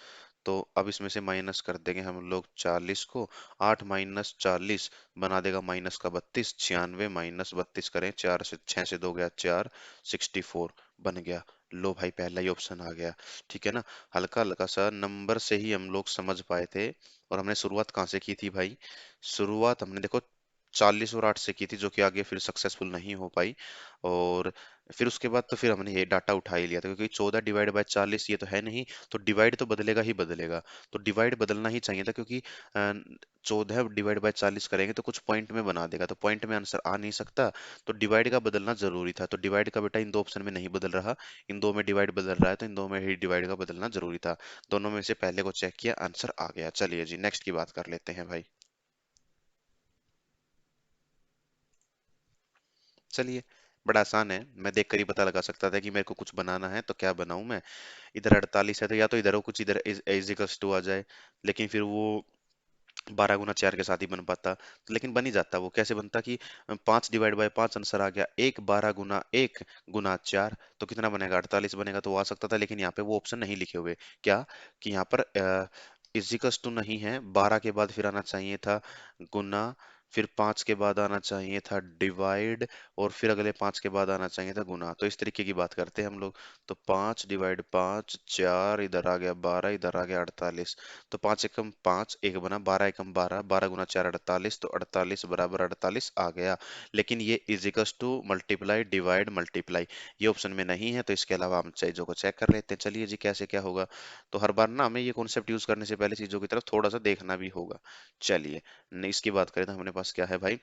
तो अब इसमें से माइनस कर देंगे हम लोग 40 को। 8 - 40 बना देगा माइनस का 32। 96 - 32 करें, 4 से 6 से 2 गया 4, 64 बन गया। लो भाई पहला ही ऑप्शन आ गया। ठीक है ना। हल्का हल्का सा नंबर से ही हम लोग समझ पाए थे। और हमने शुरुआत कहाँ से की थी भाई? शुरुआत हमने देखो 40 और 8 से की थी, जो कि आगे फिर सक्सेसफुल नहीं हो पाई। और फिर उसके बाद तो फिर हमने ये डाटा उठा ही लिया था, क्योंकि 14 डिवाइड बाय 40 ये तो है नहीं। तो डिवाइड तो बदलेगा ही बदलेगा। तो डिवाइड बदलना ही चाहिए था, क्योंकि 14 डिवाइड बाय 40 करेंगे तो कुछ पॉइंट में बना देगा, तो पॉइंट में आंसर आ नहीं सकता। तो डिवाइड का बदलना जरूरी था। तो डिवाइड का बेटा इन दो ऑप्शन में नहीं बदल रहा, इन दो में डिवाइड बदल रहा है, तो इन दो में ही डिवाइड का बदलना जरूरी था। दोनों में से पहले को चेक किया, आंसर आ गया। चलिए जी नेक्स्ट की बात कर लेते हैं भाई। चलिए, बड़ा आसान है, मैं देख कर ही पता लगा सकता था कि मेरे को कुछ बनाना है, तो क्या बनाऊं मैं। इधर 48 है, तो या तो इधर हो कुछ, इधर इज इक्वल्स टू आ जाए। लेकिन फिर वो 12 गुना 4 के साथ ही बन पाता। तो लेकिन बन ही जाता। वो कैसे बनता कि 5 डिवाइड बाय 5 आंसर आ गया एक, 12 गुना 1 गुना 4, तो कितना बनेगा? 48 बनेगा। तो वो आ सकता था, लेकिन यहाँ पे वो ऑप्शन नहीं लिखे हुए। क्या कि यहाँ पर इजिकल्स टू नहीं है, 12 के बाद फिर आना चाहिए था गुना, फिर 5 के बाद आना चाहिए था डिवाइड, और फिर अगले 5 के बाद आना चाहिए था गुना। तो इस तरीके की बात करते हैं हम लोग। तो 5 डिवाइड 5 4, इधर आ गया 12, इधर आ गया 48। तो 5 एकम 5 एक बना, 12 एकम 12, 12 गुना 4 48, तो 48 बराबर 48 आ गया। लेकिन ये equals to multiply divide multiply ये ऑप्शन में नहीं है। तो इसके अलावा हम चीजों को चेक कर लेते हैं। चलिए जी कैसे क्या होगा। तो हर बार ना हमें ये कॉन्सेप्ट यूज करने से पहले चीजों की तरफ थोड़ा सा देखना भी होगा। चलिए इसकी बात करें तो हमारे पास क्या है भाई?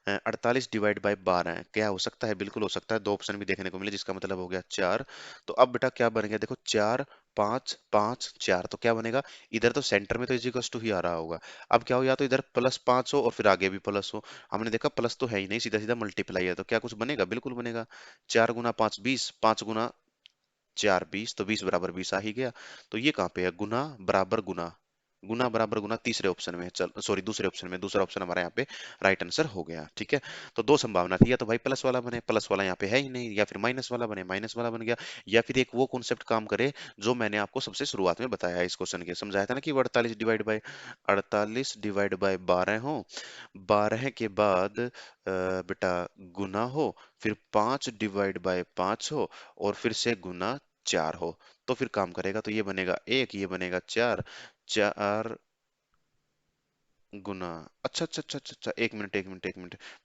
48 डिवाइड बाय 12 है, क्या हो सकता है? बिल्कुल हो सकता है, दो ऑप्शन भी देखने को मिले, जिसका मतलब हो गया 4। तो अब बेटा क्या बन गया? देखो 4 5 5 4, तो क्या बनेगा? इधर तो सेंटर में तो इजिकल्स टू ही आ रहा होगा। अब क्या हो, या तो इधर +5 हो और फिर आगे भी प्लस हो। हमने देखा प्लस तो है ही नहीं, सीधा सीधा मल्टीप्लाई है। तो क्या कुछ बनेगा? बिल्कुल बनेगा। 4 गुना 5 20, 5 गुना 4 20, तो 20 बराबर 20 आ ही गया। तो ये कहाँ पे है? गुना बराबर गुना, गुना बराबर गुना तीसरे ऑप्शन में है। चल सॉरी, दूसरे ऑप्शन में, दूसरा ऑप्शन हमारा यहाँ पे राइट आंसर हो गया। ठीक है। तो दो संभावना थी, या तो भाई प्लस वाला बने, प्लस वाला यहाँ पे है ही नहीं, या फिर माइनस वाला बने, माइनस वाला बन गया। या फिर एक वो कॉन्सेप्ट काम करे जो मैंने आपको सबसे शुरुआत में बताया है इस क्वेश्चन के, समझाया था ना कि 48 डिवाइड बाय 12 हो, 12 के बाद बेटा गुना हो, फिर 5 डिवाइड बाय 5 हो, और फिर से गुना 4 हो। तो फिर काम करेगा, तो ये बनेगा 1, ये बनेगा 4, 4 गुना, अच्छा, 1 मिनट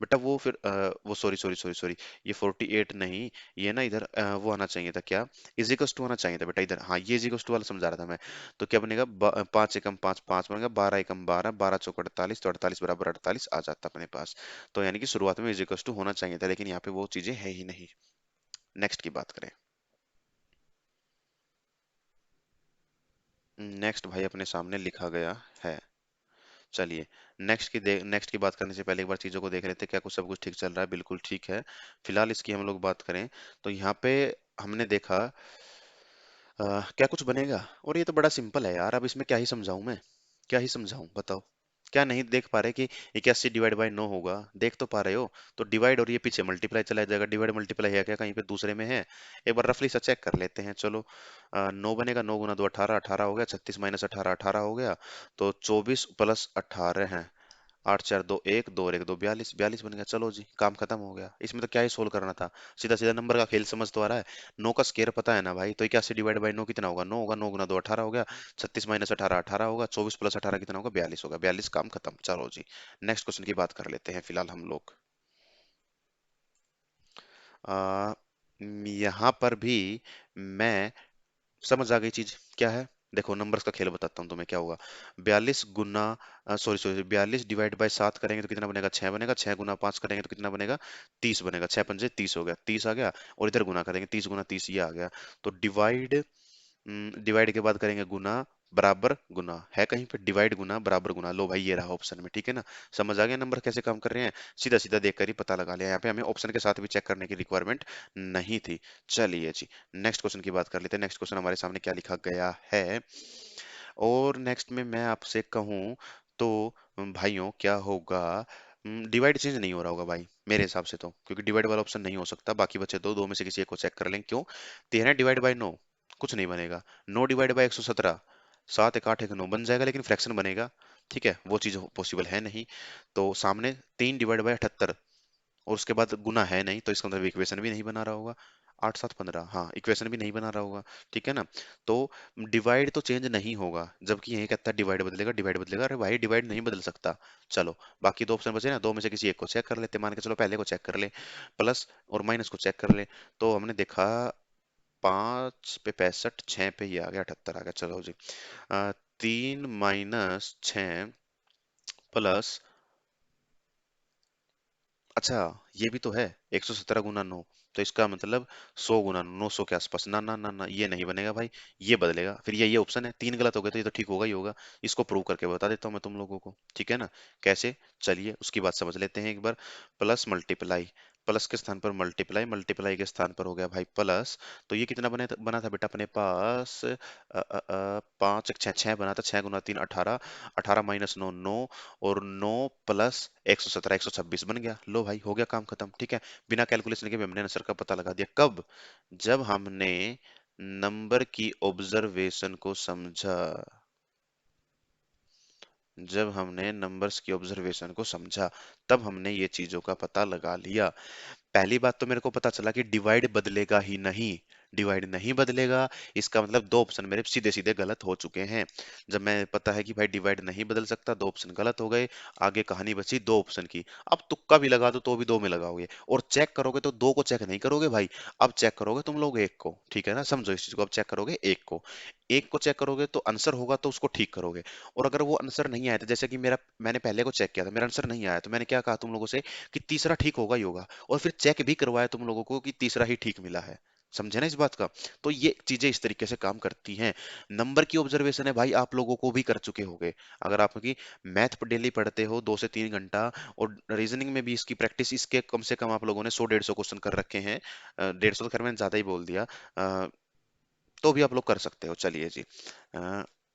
बेटा, वो फिर वो सॉरी सॉरी सॉरी सॉरी, ये 48 नहीं, ये ना इधर वो आना चाहिए था, क्या? इजिकल्स टू आना चाहिए था बेटा इधर। हाँ, ये इजिकल्स टू वाला समझा रहा था मैं। तो क्या बनेगा? 5 एकम 5 5 बनेगा, 12 एकम 12, 12 चौक 48, तो 48 बराबर 48 आ जाता अपने पास। तो यानी कि शुरुआत में इजिकल्स टू होना चाहिए था, लेकिन यहाँ पे वो चीजें है ही नहीं। नेक्स्ट की बात करें। नेक्स्ट भाई अपने सामने लिखा गया है। चलिए, नेक्स्ट की बात करने से पहले एक बार चीजों को देख लेते हैं, क्या कुछ सब कुछ ठीक चल रहा है? बिल्कुल ठीक है। फिलहाल इसकी हम लोग बात करें तो यहाँ पे हमने देखा क्या कुछ बनेगा। और ये तो बड़ा सिंपल है यार, अब इसमें क्या ही समझाऊं मैं, क्या ही समझाऊं बताओ। क्या नहीं देख पा रहे कि 81 डिवाइड बाय 9 होगा? देख तो पा रहे हो। तो डिवाइड और ये पीछे मल्टीप्लाई चला जाएगा, डिवाइड मल्टीप्लाई है क्या कहीं पे दूसरे में है? एक बार रफली सा चेक कर लेते हैं। चलो 9 बनेगा, 9 गुना 2 18, 18 हो गया, 36 - 18 18 हो गया। तो 24 + 18 है, आठ चार दो एक, दो और एक दो, बयालीस, बयालीस बन गया। चलो जी, काम खत्म हो गया। इसमें तो क्या ही सोल्व करना था, सीधा सीधा नंबर का खेल समझ तो आ रहा है। नौ का स्केयर पता है ना भाई, तो इक्यासी डिवाइड बाई नौ कितना होगा, नौ होगा, नौ गुना दो अठारह हो गया, छत्तीस माइनस अठारह अठारह होगा, चौबीस प्लस अठारह कितना होगा, बयालीस होगा, बयालीस, काम खत्म। चलो जी, नेक्स्ट क्वेश्चन की बात कर लेते हैं फिलहाल हम लोग। आ, यहाँ पर भी मैं, समझ आ गई चीज क्या है। देखो नंबर्स का खेल बताता हूँ तुम्हें क्या होगा। बयालीस गुना, सॉरी सॉरी, बयालीस डिवाइड बाय सात करेंगे तो कितना बनेगा, छह बनेगा। छह गुना पाँच करेंगे तो कितना बनेगा, तीस बनेगा। छह पंजे तीस हो गया, तीस आ गया। और इधर गुना करेंगे, तीस गुना तीस, ये आ गया। तो डिवाइड, डिवाइड के बाद करेंगे गुना, बराबर गुना है कहीं पे, डिवाइड गुना बराबर गुना। लो भाई ये रहा ऑप्शन में, ठीक है ना। समझ आ गया नंबर कैसे काम कर रहे हैं, सीधा सीधा देख कर ही पता लगा लिया। यहाँ पे हमें ऑप्शन के साथ भी चेक करने की रिक्वायरमेंट नहीं थी। चलिए जी, नेक्स्ट क्वेश्चन की बात कर लेते हैं। नेक्स्ट क्वेश्चन हमारे सामने क्या लिखा गया है, और नेक्स्ट में मैं आपसे कहूँ तो भाइयों क्या होगा, डिवाइड चेंज नहीं हो रहा होगा भाई मेरे हिसाब से तो, क्योंकि डिवाइड वाला ऑप्शन नहीं हो सकता। बाकी बचे दो, दो में से किसी एक को चेक कर लें। क्यों, 13 डिवाइड बाई 9 कुछ नहीं बनेगा, 9 डिवाइड बाई 117, सात एक आठ एक नौ बन जाएगा, लेकिन फ्रैक्शन बनेगा, ठीक है, वो चीज पॉसिबल है नहीं। तो सामने 3 डिवाइड बाई 78, और उसके बाद गुना है नहीं, तो इसका मतलब इक्वेशन भी नहीं बना रहा होगा। आठ सात पंद्रह, हाँ इक्वेशन भी नहीं बना रहा होगा, ठीक है ना। तो डिवाइड तो चेंज नहीं होगा, जबकि यही कहता है डिवाइड बदलेगा, डिवाइड बदलेगा। अरे भाई डिवाइड नहीं बदल सकता। चलो बाकी दो ऑप्शन बचे ना, दो में से किसी एक को चेक कर लेते, मान के चलो पहले को चेक कर ले, प्लस और माइनस को चेक कर ले। तो हमने देखा पाँच पे पैंसठ, छः पे ही आ गया, अठहत्तर आ गया। चलो जी, तीन माइनस छ प्लस, अच्छा ये भी तो है, 117 गुना नौ, तो इसका मतलब 100 गुना 900 के आसपास। ना ना ना ना, ये नहीं बनेगा भाई, ये बदलेगा। फिर ये ऑप्शन है, तीन गलत हो गए तो ये तो ठीक होगा ही होगा। इसको प्रूव करके बता देता हूँ मैं तुम लोगों को, ठीक है ना। कैसे, चलिए उसकी बात समझ लेते हैं एक बार। प्लस मल्टीप्लाई, प्लस के स्थान पर मल्टीप्लाई, मल्टीप्लाई के स्थान पर हो गया भाई प्लस। तो ये कितना बना था बेटा अपने पास, पाँच छः, छः बना था, छः गुना तीन अठारह, अठारह माइनस नौ नौ, और 9 प्लस 117, 126 बन गया। लो भाई हो गया काम खत्म, ठीक है। बिना कैलकुलेशन के भी हमने आंसर का पता लगा दिया। कब, जब हमने नंबर की ऑब्जर्वेशन को समझा, जब हमने नंबर्स की ऑब्जर्वेशन को समझा, तब हमने ये चीजों का पता लगा लिया। पहली बात तो मेरे को पता चला कि डिवाइड बदलेगा ही नहीं, डिवाइड नहीं बदलेगा, इसका मतलब दो ऑप्शन मेरे सीधे सीधे गलत हो चुके हैं। जब मैं पता है कि भाई डिवाइड नहीं बदल सकता, दो ऑप्शन गलत हो गए, आगे कहानी बची दो ऑप्शन की। अब तुक्का भी लगा दो तो भी दो में लगाओगे, और चेक करोगे तो दो को चेक नहीं करोगे भाई, अब चेक करोगे तुम लोग एक को, ठीक है ना, समझो इस चीज को। अब चेक करोगे एक को, एक को चेक करोगे तो आंसर होगा तो उसको ठीक करोगे। और अगर वो आंसर नहीं आया था, जैसे कि मेरा, मैंने पहले को चेक किया था, मेरा आंसर नहीं आया, तो मैंने क्या कहा तुम लोगों से कि तीसरा ठीक होगा ही होगा, और फिर चेक भी करवाया तुम लोगों को कि तीसरा ही ठीक मिला है। समझे ना इस बात का। तो ये चीजें इस तरीके से काम करती हैं। नंबर की ऑब्जर्वेशन है भाई, आप लोगों को भी कर चुके होंगे, अगर आप की मैथ डेली पढ़ते हो 2 से 3 घंटा, और रीजनिंग में भी इसकी प्रैक्टिस, इसके कम से कम आप लोगों ने 100 150 क्वेश्चन कर रखे हैं। 150 तो खैर मैंने ज्यादा ही बोल दिया, तो भी आप लोग कर सकते हो। चलिए जी,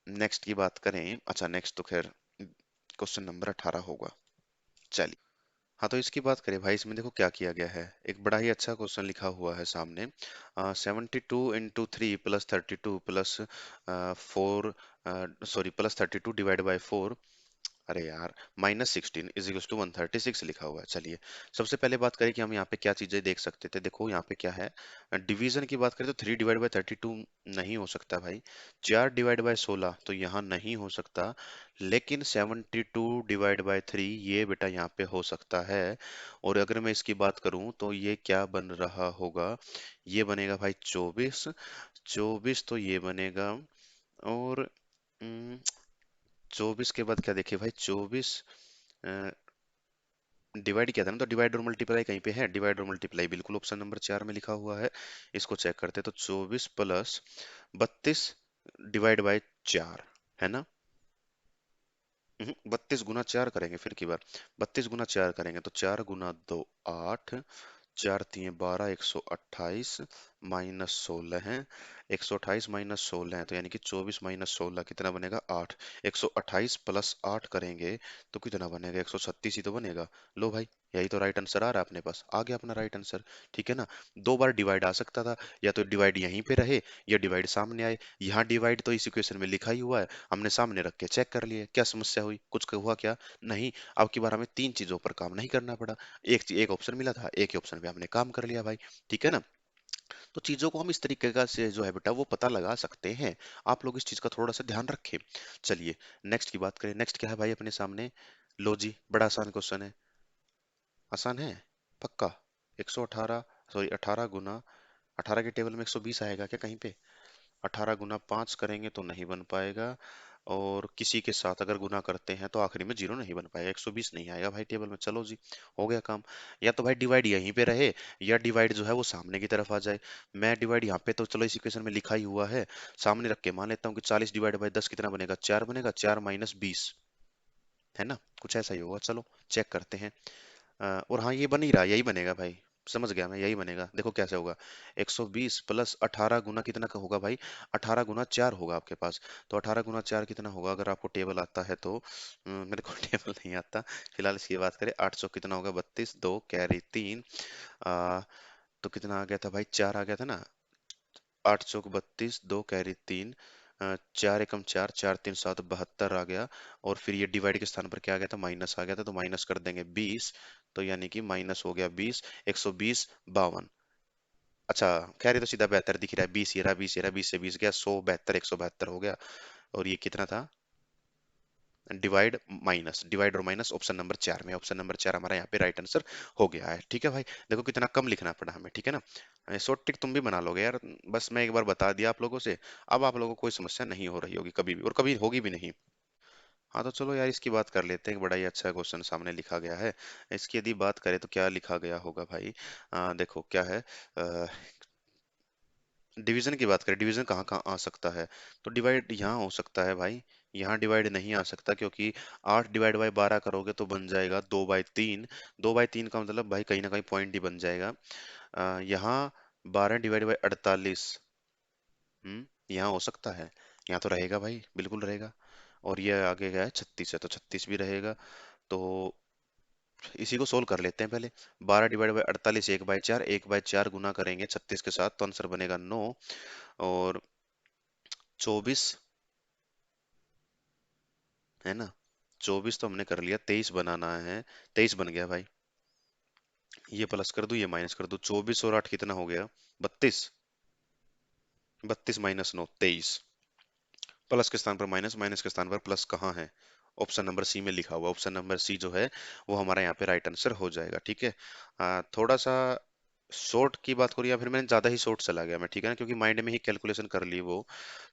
नेक्स्ट की बात करें, अच्छा नेक्स्ट तो खैर क्वेश्चन नंबर 18 होगा। चलिए, हाँ तो इसकी बात करें भाई, इसमें देखो क्या किया गया है, एक बड़ा ही अच्छा क्वेश्चन लिखा हुआ है सामने। 72 into 3 plus 32 plus 4, sorry plus 32 divide by 4, अरे यार, -16 = 136 लिखा हुआ है। चलिए सबसे पहले बात करें कि हम यहाँ पे क्या चीजें देख सकते थे। देखो यहाँ पे क्या है, डिवीजन की बात करें तो 3 डिवाइड बाई 32 नहीं हो सकता भाई, 4 डिवाइड बाई 16 तो यहाँ नहीं हो सकता, लेकिन 72 डिवाइड बाई 3 ये बेटा यहाँ पे हो सकता है। और अगर मैं इसकी बात करूं तो ये क्या बन रहा होगा, ये बनेगा भाई 24, 24 तो ये बनेगा। और 24 के बाद क्या देखे भाई, 24 डिवाइड किया था ना, तो डिवाइड और मल्टीप्लाई कहीं पे है, डिवाइड और मल्टीप्लाई बिल्कुल ऑप्शन नंबर 4 में लिखा हुआ है। इसको चेक करते हैं, तो 24 प्लस 32 डिवाइड बाई 4, है ना। 32 गुना 4 करेंगे फिर की बार, 32 गुना 4 करेंगे तो 4 गुना 2 8, 4 3 12, 128, -16 है। 128 - 16 है, तो यानी कि 24 - 16 कितना बनेगा? 8। 128 प्लस 8 करेंगे तो कितना बनेगा? 136 ही तो बनेगा। लो भाई, यही तो राइट आंसर आ रहा है अपने पास, आ गया अपना राइट आंसर। ठीक है ना? दो बार डिवाइड आ सकता था, या तो डिवाइड यहीं पे रहे या डिवाइड सामने आए। यहाँ डिवाइड तो इस इक्वेशन में लिखा ही हुआ है, हमने सामने रख के चेक कर लिए। क्या समस्या हुई? कुछ हुआ क्या? नहीं। अब की बार हमें तीन चीजों पर काम नहीं करना पड़ा। एक ऑप्शन मिला था, एक ही ऑप्शन पे हमने काम कर लिया भाई। ठीक है ना? तो चीजों को हम इस तरीके का से जो है बेटा वो पता लगा सकते हैं। आप लोग इस चीज का थोड़ा सा ध्यान रखें। चलिए नेक्स्ट की बात करें। नेक्स्ट क्या है भाई अपने सामने? लो जी, बड़ा आसान क्वेश्चन है। आसान है पक्का? 118, सॉरी 18 गुना, 18 के टेबल में 120 आएगा क्या कहीं पे? 18 गुना 5 करेंगे तो नहीं बन पाएगा, और किसी के साथ अगर गुना करते हैं तो आखिरी में जीरो नहीं बन पाएगा, 120 नहीं आएगा भाई टेबल में। चलो जी, हो गया काम। या तो भाई डिवाइड यहीं पे रहे, या डिवाइड जो है वो सामने की तरफ आ जाए। मैं डिवाइड यहाँ पे तो चलो इस इक्वेशन में लिखा ही हुआ है, सामने रख के मान लेता हूँ कि 40/10 कितना बनेगा? 4 बनेगा। 4 - 20 है ना? कुछ ऐसा ही होगा। चलो चेक करते हैं। और हाँ, ये बन ही रहा, यही बनेगा भाई। समझ गया मैं, यही बनेगा। देखो कैसे होगा। 120 प्लस 18 गुना कितना का होगा भाई? 18 गुना 4 होगा आपके पास। तो 18 गुना 4 कितना होगा? अगर आपको टेबल आता है तो मेरे को टेबल नहीं आता। फिलहाल इसकी बात करें। 800 कितना होगा? 32, 2 कैरी 3। आ, तो कितना आ गया था भाई? 4 आ गया था ना? 8 चौक 32, 2 कैरी 3, 4 एकम 4, 4 3 7, 72 आ गया। और फिर ये डिवाइड के स्थान पर क्या आ गया था? माइनस आ गया था, तो माइनस कर देंगे 20। तो यानी कि माइनस हो गया 20। 120, 52। अच्छा, कैरी तो सीधा 72 दिख रहा है। 20 ये रहा, 20 ये रहा, 20 से 20 गया, 172, 172 हो गया। और ये कितना था? डिवाइड माइनस, डिवाइड और माइनस ऑप्शन नंबर 4 में। ऑप्शन नंबर 4 हमारा यहाँ पे राइट आंसर हो गया है। ठीक है भाई, देखो कितना कम लिखना पड़ा हमें। ठीक है ना? शॉर्ट ट्रिक तुम भी बना लोगे यार, बस मैं एक बार बता दिया आप लोगों से। अब आप लोगों को कोई समस्या नहीं हो रही होगी कभी भी, और कभी होगी भी नहीं। हाँ तो चलो यार, इसकी बात कर लेते हैं। एक बड़ा ही अच्छा क्वेश्चन सामने लिखा गया है। इसकी यदि बात करें तो क्या लिखा गया होगा भाई? देखो क्या है। डिवीजन की बात करें, डिवीजन कहाँ कहाँ आ सकता है? तो डिवाइड यहाँ हो सकता है भाई। यहाँ डिवाइड नहीं आ सकता, क्योंकि 8/12 करोगे तो बन जाएगा 2/3। 2/3 का मतलब भाई कहीं ना कहीं पॉइंट ही बन जाएगा। यहाँ 12/48। यहाँ हो सकता है। यहाँ तो रहेगा भाई, बिल्कुल रहेगा। और ये आगे गया है 36 है, तो 36 भी रहेगा। तो इसी को सोल्व कर लेते हैं पहले। 12/48, 1/4, 1/4 गुना करेंगे 36 के साथ तो आंसर बनेगा 9। और 24 है ना? 24 तो हमने कर लिया, 23 बनाना है। 23 बन गया भाई। ये प्लस कर दूं, ये माइनस कर दूं। 24 और 8 कितना हो गया? 32। 32 - 9, 23। प्लस के स्थान पर माइनस, माइनस के स्थान पर प्लस कहाँ है? ऑप्शन नंबर सी में लिखा हुआ। ऑप्शन नंबर सी जो है वो हमारा यहाँ पे राइट आंसर हो जाएगा। ठीक है। थोड़ा सा शॉर्ट की बात करूँ, या फिर मैंने ज्यादा ही शॉर्ट चला गया मैं। ठीक है ना? क्योंकि माइंड में ही कैलकुलेशन कर ली वो।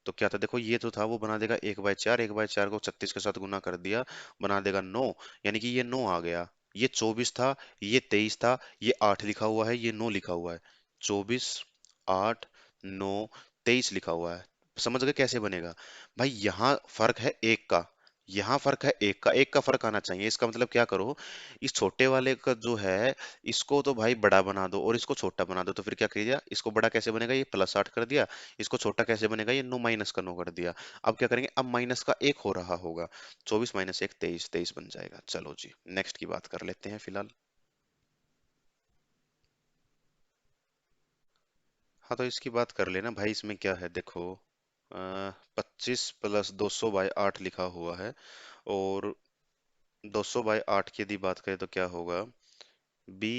तो क्या था देखो, ये जो था वो बना देगा 1/4। 1/4 को 36 के साथ गुना कर दिया, बना देगा 9। यानी कि ये 9 आ गया। ये 24 था, ये 23 था, ये 8 लिखा हुआ है, ये 9 लिखा हुआ है। 24, 8, 9, 23 लिखा हुआ है। समझ गए कैसे बनेगा? भाई यहाँ फर्क है एक का, यहाँ फर्क है एक का, एक का फर्क आना चाहिए। इसका मतलब क्या करो, इस छोटे वाले का जो है, इसको तो भाई बड़ा बना दो और इसको छोटा बना दो। तो फिर क्या किया? इसको बड़ा कैसे बनेगा? ये +8 कर दिया। इसको छोटा कैसे बनेगा? ये 9 माइनस का 9 कर दिया। अब क्या करेंगे? अब माइनस का एक हो रहा होगा। 24 - 1, 23, 23 बन जाएगा। चलो जी, नेक्स्ट की बात कर लेते हैं फिलहाल। हाँ तो इसकी बात कर लेना भाई। इसमें क्या है देखो, 25 + 200/8 लिखा हुआ है। और 200/8 की यदि बात करें तो क्या होगा? बी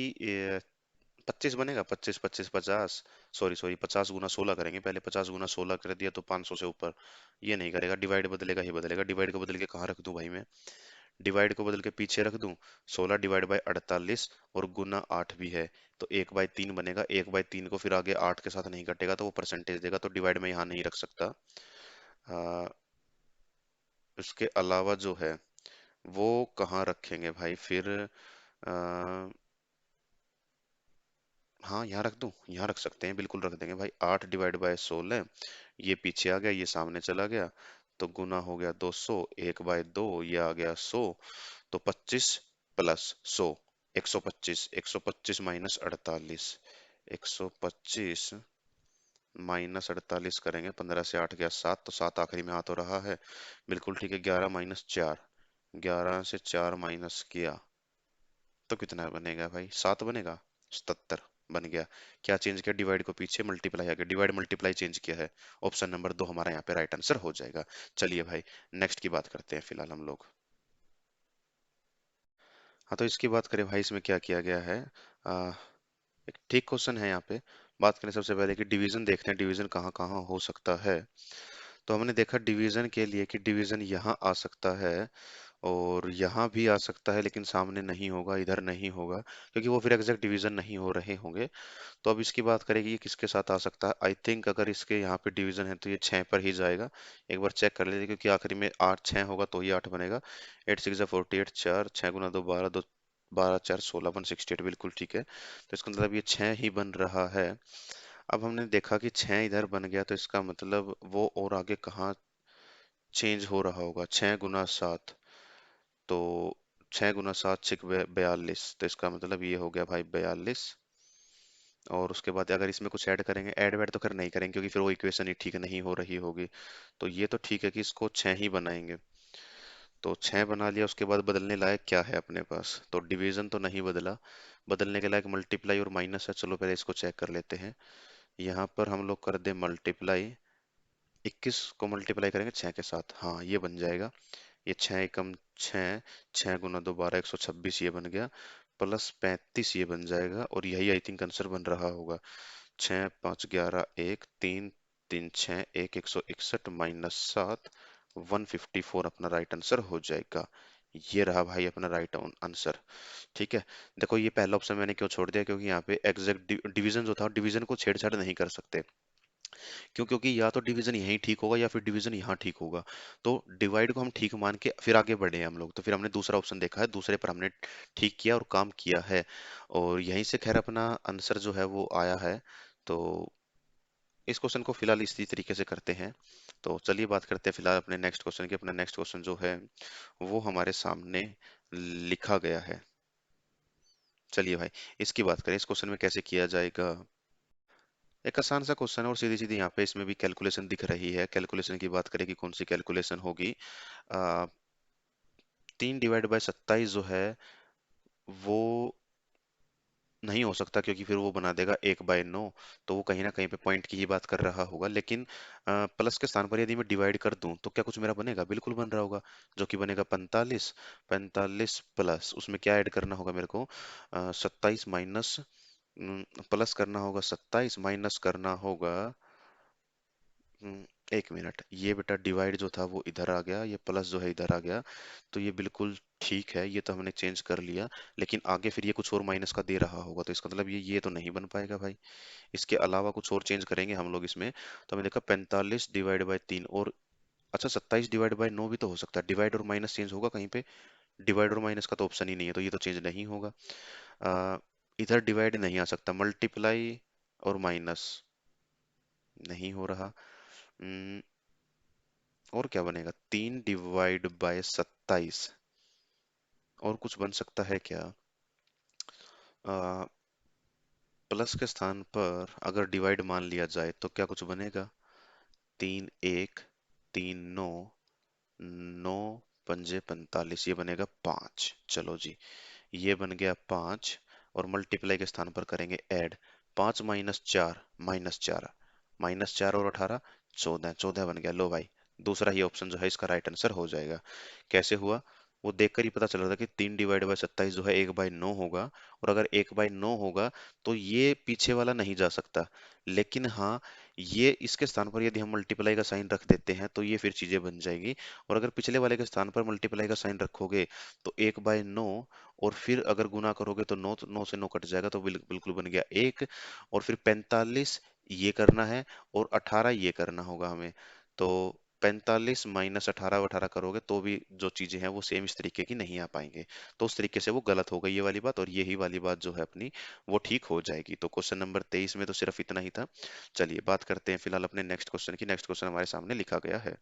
25 बनेगा। 25, 25, 50। सॉरी सॉरी, 50 × 16 करेंगे पहले। 50 × 16 कर दिया तो 500 से ऊपर। ये नहीं करेगा, डिवाइड बदलेगा ही बदलेगा। डिवाइड को बदल के कहाँ रख दूं भाई मैं? डिवाइड को बदल के पीछे रख दूं। 16/48 और गुना 8 भी है, तो 1/3 बनेगा। 1/3 को फिर आगे 8 के साथ नहीं कटेगा तो वो परसेंटेज देगा, तो डिवाइड में यहाँ नहीं रख सकता। आ, उसके अलावा जो है वो कहाँ रखेंगे भाई फिर? आ, हाँ यहाँ रख दूं, यहाँ रख सकते हैं, बिल्कुल रख देंगे भाई। 8/16, ये पीछे आ गया, ये सामने चला गया, तो गुना हो गया 200। 1/2 ये आ गया 100। तो 25 + 100, 125। 125 - 48, 125। -48 करेंगे, 15 से 8 गया 7, तो 7 आखिरी में आ तो रहा है। बिल्कुल ठीक है। 11 - 4, 11 से 4 माइनस किया तो कितना बनेगा भाई? 7 बनेगा। 77 बन गया। क्या चेंज किया? डिवाइड को पीछे, मल्टीप्लाई आगे, डिवाइड मल्टीप्लाई चेंज किया है। ऑप्शन नंबर 2 हमारा यहाँ पे राइट आंसर हो जाएगा। चलिए भाई, नेक्स्ट की बात करते हैं फिलहाल हम लोग। हाँ, तो इसकी बात करें भाई, इसमें क्या किया गया है? आ, एक ठीक क्वेश्चन है यहाँ पे। बात करें सबसे पहले कि डिवीजन, देखते हैं डिवीजन कहाँ कहाँ हो सकता है। तो हमने देखा डिवीजन के लिए कि डिवीजन यहाँ आ सकता है और यहाँ भी आ सकता है, लेकिन सामने नहीं होगा, इधर नहीं होगा, क्योंकि वो फिर एग्जैक्ट डिवीजन नहीं हो रहे होंगे। तो अब इसकी बात करें कि ये किसके साथ आ सकता है। आई थिंक अगर इसके यहाँ पे डिवीजन है तो ये 6 पर ही जाएगा। एक बार चेक कर लेते हैं, क्योंकि आखिरी में 8 6 होगा तो ही 8 बनेगा। 8 6 48, 4 6 गुना 2 12, 2 12 4 16 168, बिल्कुल ठीक है। तो इसका मतलब ये 6 ही बन रहा है। अब हमने देखा कि 6 इधर बन गया, तो इसका मतलब वो और आगे कहाँ चेंज हो रहा होगा? 6 × 7, तो 6 × 7 6 42, तो इसका मतलब ये हो गया भाई 42। और उसके बाद अगर इसमें कुछ ऐड करेंगे, ऐड वैड तो कर नहीं करेंगे, क्योंकि फिर वो इक्वेशन ही ठीक नहीं हो रही होगी। तो ये तो ठीक है कि इसको 6 ही बनाएंगे। तो 6 बना लिया, उसके बाद बदलने लायक क्या है अपने पास? तो डिवीजन तो नहीं बदला, बदलने के लायक मल्टीप्लाई और माइनस है। चलो पहले इसको चेक कर लेते हैं। यहाँ पर हम लोग कर दे मल्टीप्लाई। 21 को मल्टीप्लाई करेंगे 6 के साथ, हाँ ये बन जाएगा। ये 6 × 6, 6 × 2 12 126 ये बन गया। +35 ये बन जाएगा, और यही आई थिंक आंसर बन रहा होगा। 6 5 11 1 3 3 6 1 161 -7 154 अपना राइट आंसर हो जाएगा। ये रहा भाई अपना राइट आंसर। ठीक है। देखो ये पहला ऑप्शन मैंने क्यों छोड़ दिया, क्योंकि यहाँ पे एग्जैक्ट डिवीजन जो था, डिवीजन को छेड़छाड़ नहीं कर सकते। क्यों? क्योंकि या तो डिवीजन यहीं ठीक होगा या फिर डिवीजन यहाँ ठीक होगा। तो डिवाइड को हम ठीक मान के फिर आगे बढ़े हम लोग, तो फिर हमने दूसरा ऑप्शन देखा है, दूसरे पर हमने ठीक किया और काम किया है। और यहीं से खैर अपना आंसर जो है वो आया है। तो इस क्वेश्चन को फिलहाल इसी तरीके से करते हैं। तो चलिए बात करते हैं फिलहाल अपने नेक्स्ट क्वेश्चन की। अपना नेक्स्ट क्वेश्चन जो है वो हमारे सामने लिखा गया है। चलिए भाई, इसकी बात करें, इस क्वेश्चन में कैसे किया जाएगा। एक आसान सा क्वेश्चन है और सीधी सीधी यहाँ पे इसमें भी कैलकुलेशन दिख रही है। कैलकुलेशन की बात करें कि कौन सी कैलकुलेशन होगी। 3 / 27 जो है वो नहीं हो सकता, क्योंकि फिर वो बना देगा 1/9। तो वो कहीं ना कहीं पे पॉइंट की ही बात कर रहा होगा। लेकिन प्लस के स्थान पर यदि मैं डिवाइड कर दूं तो क्या कुछ मेरा बनेगा? बिल्कुल बन रहा होगा, जो कि बनेगा 45। 45 प्लस उसमें क्या ऐड करना होगा मेरे को? 27 माइनस, प्लस करना होगा 27, माइनस करना होगा। एक मिनट, ये बेटा डिवाइड जो था वो इधर आ गया, ये प्लस जो है इधर आ गया। तो ये बिल्कुल ठीक है, ये तो हमने चेंज कर लिया। लेकिन आगे फिर ये कुछ और माइनस का दे रहा होगा, तो इसका मतलब ये तो नहीं बन पाएगा भाई। इसके अलावा कुछ और चेंज करेंगे हम लोग इसमें। तो हमें देखा 45 ÷ 3 और, अच्छा 27 / 9 भी तो हो सकता है। डिवाइड और माइनस चेंज होगा कहीं पे? डिवाइड और माइनस का तो ऑप्शन ही नहीं है, तो ये तो चेंज नहीं होगा। आ, इधर डिवाइड नहीं आ सकता, मल्टीप्लाई और माइनस नहीं हो रहा। हम्म, और क्या बनेगा? 3 / 27, और कुछ बन सकता है क्या? प्लस के स्थान पर अगर डिवाइड मान लिया जाए तो क्या कुछ बनेगा? 3 1 3 9, 9 × 5 = 45, ये बनेगा 5। चलो जी, ये बन गया 5। और मल्टीप्लाई के स्थान पर करेंगे ऐड। 5 - 4 -4, -4 और 18 14, 14 बन गया। लो भाई, दूसरा ही ऑप्शन जो है इसका राइट आंसर हो जाएगा। कैसे हुआ? वो देखकर ही पता चल रहा था कि 3 / 27 जो है 1/9 होगा। और अगर 1/9 होगा तो ये पीछे वाला नहीं जा सकता। लेकिन हाँ, ये इसके स्थान पर यदि हम मल्टीप्लाई का साइन रख देते हैं तो ये फिर चीजें बन जाएगी। और अगर पिछले वाले के स्थान पर मल्टीप्लाई का साइन रखोगे तो 1/9, और फिर अगर गुना करोगे तो 9 से 9 कट जाएगा, तो बिल्कुल बन गया 1। और फिर 45 ये करना है, और 18 ये करना होगा हमें। तो 45 -18, 18 करोगे तो भी जो चीजें हैं वो सेम इस तरीके की नहीं आ पाएंगे। तो उस तरीके से वो गलत हो गई ये वाली बात, और यही वाली बात जो है अपनी वो ठीक हो जाएगी। तो क्वेश्चन नंबर 23 में तो सिर्फ इतना ही था। चलिए बात करते हैं फिलहाल अपने नेक्स्ट क्वेश्चन की। नेक्स्ट क्वेश्चन हमारे सामने लिखा गया है।